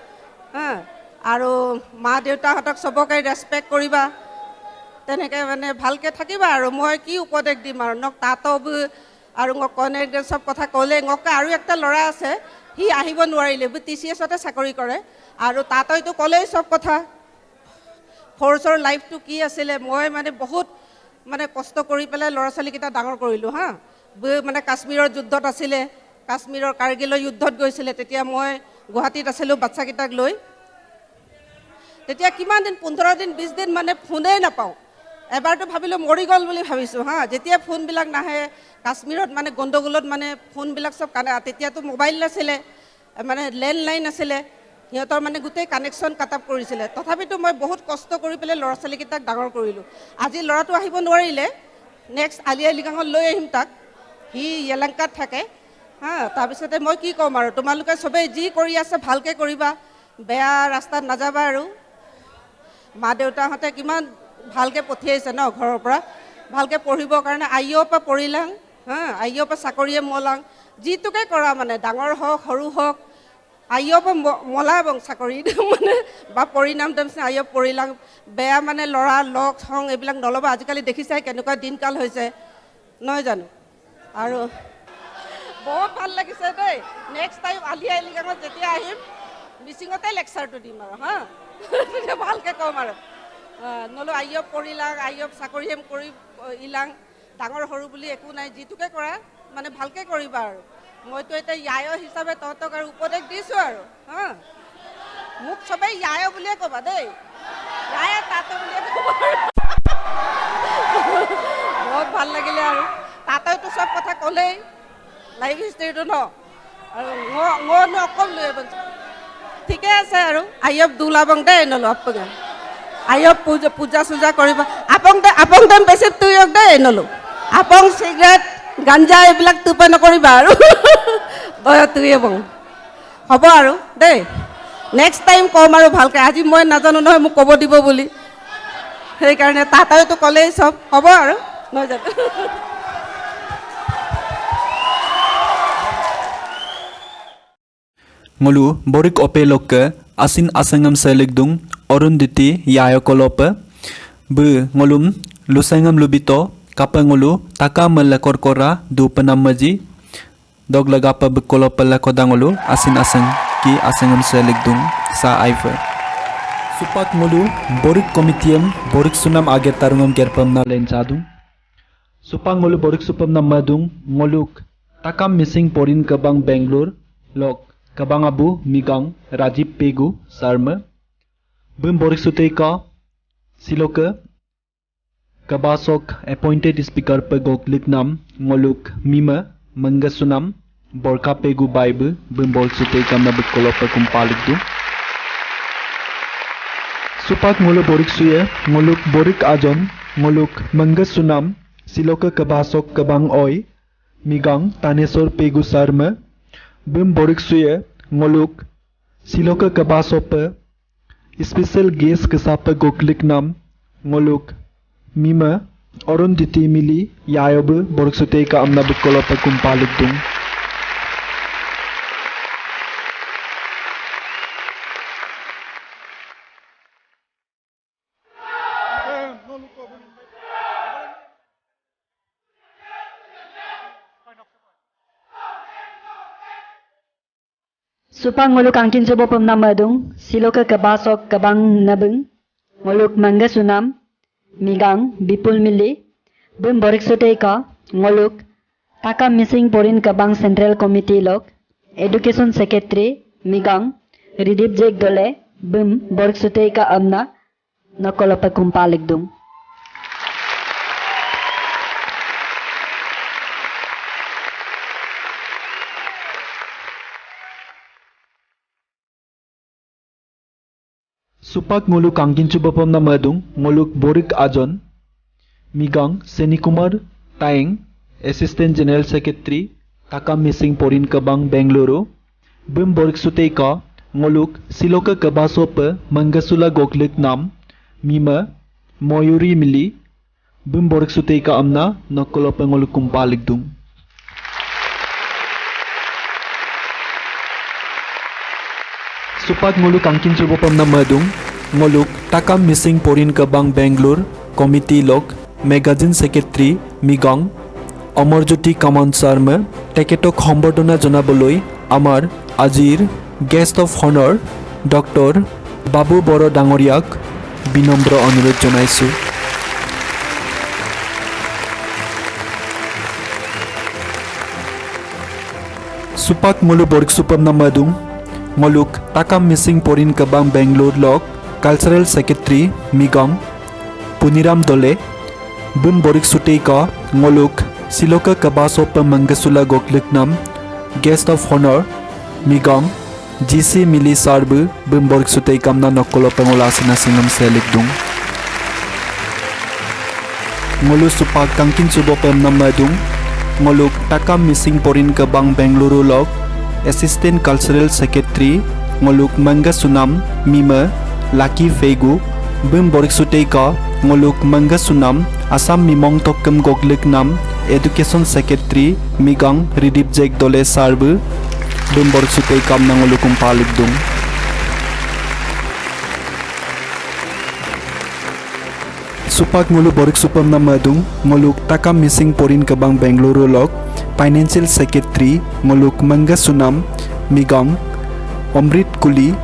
हाँ, आरो माँ देवता हतक सबके रेस्पेक्ट करिबा, তেনেকে মানে ভালকে থাকিবা আৰু মই কি উপদেশ দিম আৰু নক তাতো আৰু ক কনে সব কথা ক'লে ngক আৰু একটা লৰা আছে হি আহিব নোৱাৰিলে টিচিএছতে চাকৰি কৰে আৰু তাতইতো ক'লেই সব কথা ফৰ্চৰ লাইফটো কি আছিল মই মানে বহুত মানে কষ্ট কৰি পেলাই ল'ৰা ছোৱালীকেইটা ডাঙৰ কৰিলোঁ হা মানে কাশ্মীৰৰ যুদ্ধত আছিলে কাশ্মীৰৰ কাৰ্গিলৰ যুদ্ধত গৈছিলে তেতিয়া মই গুৱাহাটীত আছিলোঁ বাচ্চাকেইটাক লৈ তেতিয়া কিমান দিন 15 দিন 20 দিন মানে ফোনেই নাপাওঁ এবাৰটো ভাবিলোঁ মৰি গ'ল বুলি ভাবিছোঁ হা যেতিয়া ফোনবিলাক নাহে কাশ্মীৰত মানে গণ্ডগোলত মানে ফোনবিলাক সব কানে তেতিয়াতো মোবাইল নাছিলে মানে লেণ্ডলাইন আছিলে সিহঁতৰ মানে গোটেই কানেকশ্যন কাটাপ কৰিছিলে তথাপিতো মই বহুত কষ্ট কৰি পেলাই ল'ৰা ছোৱালীকেইটাক ডাঙৰ কৰিলোঁ আজি ল'ৰাটো আহিব নোৱাৰিলে নেক্সট আলিয়া লিগাঙত লৈ আহিম তাক সি য়েলাংকাত থাকে হা তাৰপিছতে মই কি ক'ম আৰু তোমালোকে সবেই যি কৰি আছে ভালকৈ কৰিবা বেয়া ৰাস্তাত নাযাবা আৰু মা দেউতাহঁতে কিমান ভালকৈ পঠিয়াইছে ন ঘৰৰ পৰা ভালকৈ পঢ়িবৰ কাৰণে আইঅ' পৰা পঢ়িলাং হা আইঅ' পৰা চাকৰিয়ে মলাং যিটোকে কৰা মানে ডাঙৰ হওক সৰু হওক আইয়প মলা এবং চাকৰি মানে বা পৰিণাম তাৰপিছত আইয়প পৰিলাং বেয়া মানে ল'ৰা লগ সংগ এইবিলাক নল'বা আজিকালি দেখিছাই কেনেকুৱা দিনকাল হৈছে নহয় জানো আৰু বহুত ভাল লাগিছে দেই নেক্সট টাইম আলি আই লৃগাঙত যেতিয়া আহিম মিচিঙতে লেকচাৰটো দিম আৰু হা তেতিয়া ভালকৈ ক'ম আৰু নলো আইয়প পৰিলাং আইয়প চাকৰি কৰি ইলাং ডাঙৰ সৰু বুলি একো নাই যিটোকে কৰা মানে ভালকৈ কৰিবা আৰু মইতো এতিয়া য়ায় হিচাপে তহঁতক আৰু উপদেশ দিছোঁ আৰু হা মোক চবেই য়ায় বুলিয়ে ক'বা দেই য়ায় তাতো বুলিয়ে ক'বা বহুত ভাল লাগিলে আৰু তাতেতো চব কথা ক'লেই লাইফ হিষ্ট্ৰীটো ন আৰু নো অকল লৈ ঠিকে আছে আৰু আইয়প দুলাবং দেই নলো আপং আইয়প পূজা চূজা কৰিব আপং দাম বেছি তুইয়ক দেই নলো আপং চিগাৰেট গাঞ্জা এইবিলাক তুপে নকৰিবা আৰু তুই বং হ'ব আৰু দেই নেক্সট টাইম ক'ম আৰু ভালকৈ আজি মই নাজানো নহয় মোক ক'ব দিব বুলি সেইকাৰণে তাতেতো ক'লেই চব হ'ব আৰু নহয় জানো ngolu borik opelok asin asangam selegdung orunditi yayokolope bu ngolum lusangam lubito kapa ngolu taka melakor kora du penamaji dog lagapa bekolope lakodangolu asin asang ki asangam selegdung sa aifer supak ngolu borik komitiam borik sunam ager tarungam gerpam na lencadung supang ngolu borik supam na madung ngoluk takam missing porin kabang Bangalore lok Kabang Abu Migang Rajiv Pegu Sarma Bum Borik Suteka Siloka Kabasok appointed speaker Pegok Liknam Ngoluk Mima Mangasunam Borka Pegu Bible Bum Borik Suteka Mabikolopa Kumpalikdu Supak Ngolu Borik Suye Ngoluk Borik Ajon Ngoluk Mangasunam Siloka Kabasok Kabang Oi Migang Tanesor Pegu Sarma Bum Borik Suye ngoluk siloka kabasope special guest kesapa goklik nam ngoluk mima orunditi mili yayobe Borik Sutei ka amna bukolopa kumpalik dung Supang ngoluk angkin sobo pemnamadung siloka kabasok kabang nabung ngoluk mangga sunam migang bipul mili bum Borik Sutei ka ngoluk taka missing porin kabang central committee lok education secretary migang Ridip Jek dole bum Borik Sutei ka amna nakolopa kumpalik dung Supak ngoluk angkin chubapam na madung ngoluk Borik Ajon Migang Senikumar Taeng Assistant General Secretary Taka Missing Porin Kabang Bangalore Bum Borik Sutei ka ngoluk siloka kabasope Mangasula Goklik nam Mima Moyuri Mili Bum Borik Sutei ka amna nakolopa ngoluk kumpalikdung Supak ngoluk angkin chubapam na madung ngoluk takam missing porin kabang Bangalore committee lok magazine secretary Migang Amarjyoti Kaman Sarma teketok সম্বৰ্ধনা জনাবলৈ আমাৰ আজিৰ guest of honor Dr. Babu Boro ডাঙৰীয়াক বিনম্ৰ অনুৰোধ জনাইছো Supak ngolu Borik Supam na madung ngoluk takam missing porin kabang Bangalore lok cultural secretary Migang Puniram Dole Bum Borik Sutei ka ngoluk siloka kabasopa Mangasula Goklik nam guest of honor Migang GC Mili Sarbu Bum Borik Sutei kamna nakolopa ngolasina singam selikdung ngolu supak kangkin subopem namadung ngoluk takam missing porin kabang Bangalore lok assistant cultural secretary ngoluk Mangasunam Mima Lucky Fegu Bum Borik Sutei ka ngoluk Mangasunam Assam Mimong Tokkam Goklik nam education secretary Migang Ridip Jek dole sarbu bum borik sutei kam na ngoluk kumpalik dung. Supak ngolu borik supam na madung ngoluk takam missing porin kabang Bengaluru lok Financial Secretary ngoluk Manga Sunam Migang Omrit Kuli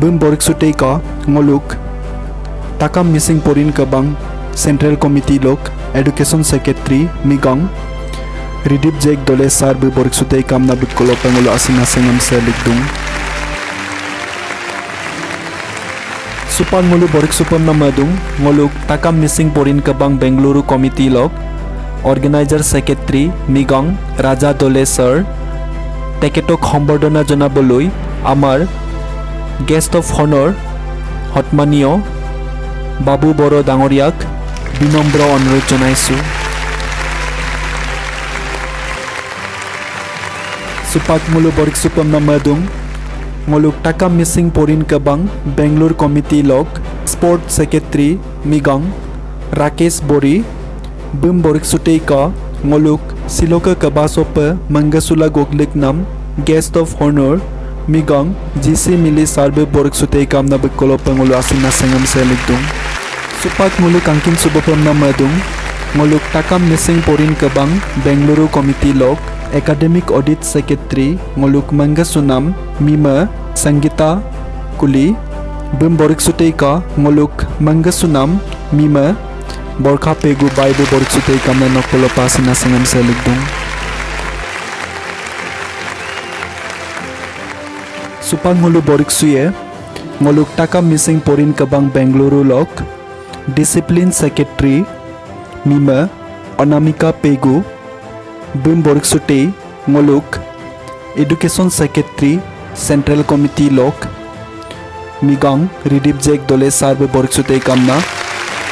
bum borik sutei ka ngoluk takam missing porin kabang Central Committee lok Education Secretary Migang Ridip Jake dole sar bu borik sutei kam na bikolo pangolo asina sengam selik dung. Supan ngolu borik supam na madung ngoluk takam missing porin kabang Bengaluru Committee lok Organizer Secretary Migang Raja Dole Sir teketok সম্বৰ্ধনা জনাবলৈ আমাৰ Guest of Honor হতমানীয় বাবু বড়ো ডাঙৰীয়াক বিনম্ৰ অনুৰোধ জনাইছোঁ। Supak ngolu borik supam na madung ngoluk takam missing porin kabang Bengaluru Committee lok Sport Secretary Migang Rakesh Bori bum borik sutei ka ngoluk Siloka Kabasopa Mangasula Goklik nam Guest of Honor Migang GC Mili Sarbe borik sutei kam na bikolo pangolo asina sengam selik dung. Supak ngoluk angkin subapam na madung ngoluk takam missing porin kabang Bengaluru Committee lok Academic Audit Secretary ngoluk Manga Sunam Mima Sangeeta Kuli bum borik sutei ka ngoluk Manga Sunam Mima Borkha Pegu Baibu borik sutei kam na nokolo pasina sengam selik dung. Supan ngolu borik suye ngoluk takam missing porin kabang Bengaluru lok Discipline Secretary Mima Anamika Pegu bum borik sutei ngoluk Education Secretary Central Committee lok Migang Ridip Jake dole sarbe borik sutei kam na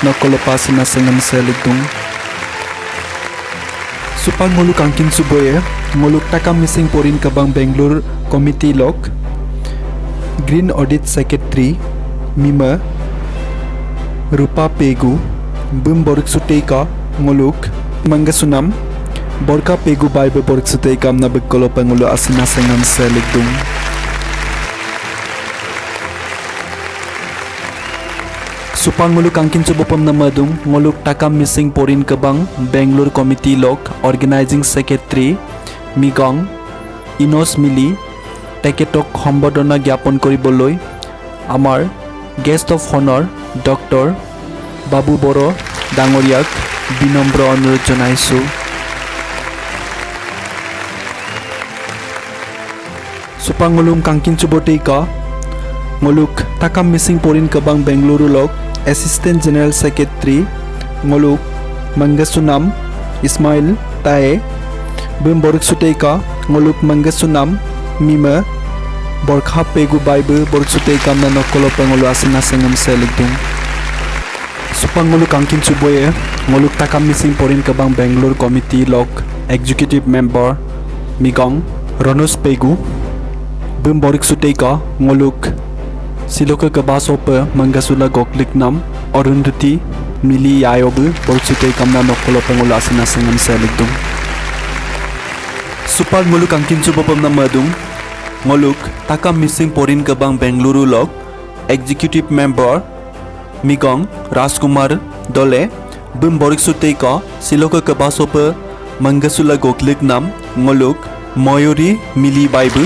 nokolo pasina sengam selik dung. Supan ngoluk angkin suboye ngoluk takam missing porin kabang Bengaluru Committee lok Green Audit Secretary Mima Rupa Pegu bum borik sutei ka ngoluk Manga Sunam Borkha Pegu Baibe borik sutei kam na bikolo pangolo asina sengam selik dung. Supan ngoluk angkin subapam na madung ngoluk takam missing porin kabang Bengaluru Committee lok Organizing Secretary Migang Inos Mili teketok সম্বৰ্ধনা জ্ঞাপন কৰিবলৈ আমাৰ Guest of Honor Dr. বাবু বড়ো ডাঙৰীয়াক বিনম্ৰ অনুৰোধ জনাইছোঁ। Supangulung kangkin subotei ka ngoluk takam missing porin kabang Bengaluru lok Assistant General Secretary ngoluk Manga Sunam Ismail Tae bum borik sutei ka ngoluk Manga Sunam Mima Borkha Pegu Baibu borik sutei kam na nokolo pangolo asina sengam selik dung. Supanguluk angkin suboye ngoluk takam missing porin kabang Bengaluru Committee lok Executive Member Migang Ronus Pegu bum borik sutei ka ngoluk Siloka Kabasopa Mangasula Goklik nam Arundhati Mili Yayobu borik sutei kam na nokolo pangolo asina sengam selik dung. Supal ngoluk angkin subapam na madung ngoluk takam missing porin kabang Bengaluru lok Executive Member Migang Rajkumar Dole bum borik sutei ka Siloka Kabasopa Mangasula Goklik nam ngoluk Mayuri Mili Baibu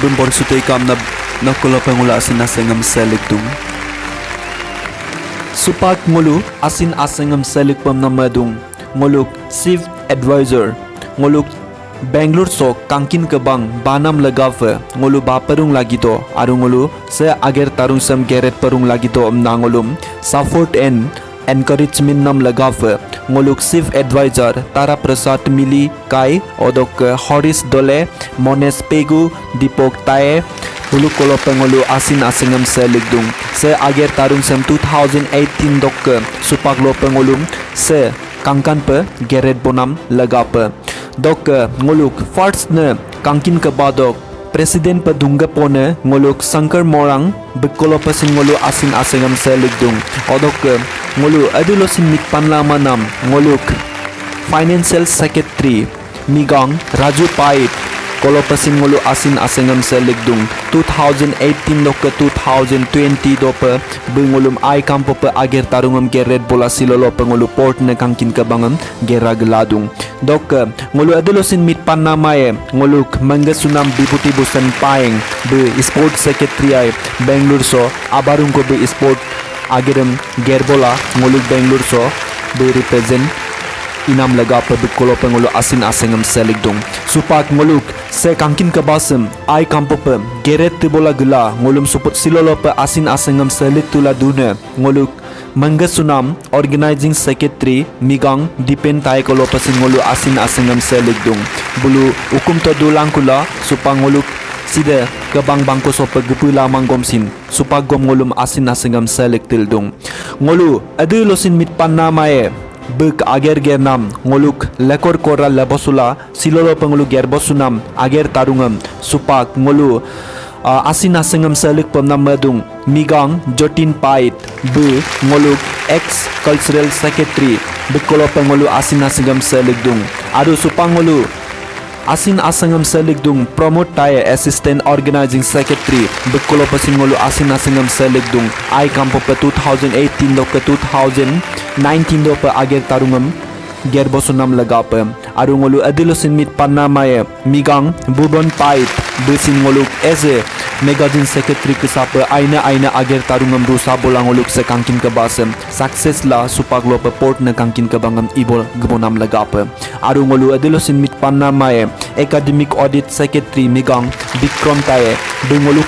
bum borik sutei kam na nokolo pangolo asina sengam selik dung. Supak ngolu asin asengam selik pam na madung ngoluk Chief Advisor ngoluk Bengaluru sok kangkin kabang banam lagafe ngolu baparung lagito aru ngolu se ager tarung sam geret parung lagito nangolum support and encouragement nam lagafe ngoluk Chief Advisor Tara Prasad Mili Kai odok Horis Dole Mones Pegu Dipok Tae hulu kolo pengolu asin asingam selik dung se ager tarung sam 2018 dok supak lo pengolum se kangkan pe geret bonam lagape dok ngoluk first ne kangkin ke badok Presiden Padungga Pone ngoluk Sankar Morang bikolo pasing ngolu asin asingam selik dung odok ngolu adulosin mikpan lama nam ngoluk Financial Secretary Migang Raju Pait Kalau pesin ngulu asin asengam seligdung 2018 lok ke 2020 dope bengulum ai kampo pe ager tarungam geret bola silolo pengulu port ne kangkin kebangam gera geladung dok ngulu adelosin mit panna mae nguluk mangasunam deputy busan paeng be sport secretary ai Bangalore so abarung ko be sport agerem gerbola nguluk Bangalore so be represent inam laga pe bekolo pengulu asin asengam seligdung supak nguluk se kangkin kebasem ai kampo pe geret tibola gela ngulum support silolo pe asin asengam selit tula dune nguluk mangasunam organizing secretary migang dipen tai kolo pasin ngulu asin asengam seligdung bulu hukum to dulang kula supang nguluk sida kebang bangko sopa gepula manggomsin supak gom ngulum asin asengam selik tildung ngulu adu losin mit panna mae bek ager gernam ngoluk lekor kora lebosula silolo pengulu gerbosunam ager tarungam supak ngolu asin asengam selik pemnam madung migang jotin pait be ngoluk ex cultural secretary bekolo pengulu asin asengam selik dung adu supang ngolu asin asengam selik dung promote taye assistant organizing secretary bekolo pasin ngolu asin asengam selik dung ai kampo pe 2018 lok ke 2019 do pe ager tarungam gerbosunam lagape aru ngolu adilosin mit panna maye migang bubon pait besin ngoluk eze magazine secretary ke sapa aina ager tarungam rusa bolang ngoluk sekangkin ke basem success la supak lo pe port na kangkin ke bangam ibol gebonam lagape aru ngolu adilosin mit panna maye academic audit secretary migang bikrom taye bengoluk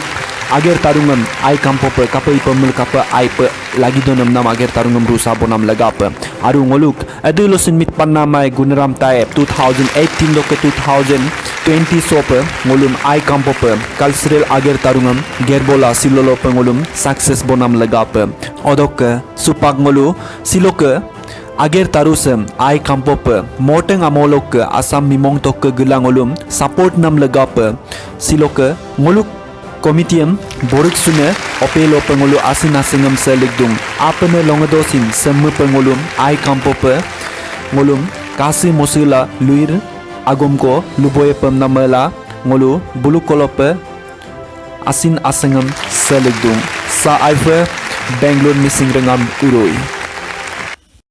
ager tarungam ai kampo pe kapai pemul kapa ai pe lagi donam nam ager tarungam rusa bonam lagapa aru ngoluk adulosin mit panna mai gunaram tae 2018 lok ke 2020 sope ngolum ai kampo pe cultural ager tarungam gerbola silolo pe ngolum success bonam lagapa odok supak ngolu siloke ager tarusem ai kampo pe moteng amolok ke asam mimong tok ke gelangolum support nam lagapa siloke ngoluk komitiam borik sune opelo pengulu asin asingam seligdung apene longadosin semu pengulum ai kampo pe ngulum kasi mosila luir agomko luboye pemnamela ngulu bulu kolope asin asingam seligdung sa aife Bangalore missing rengam uroi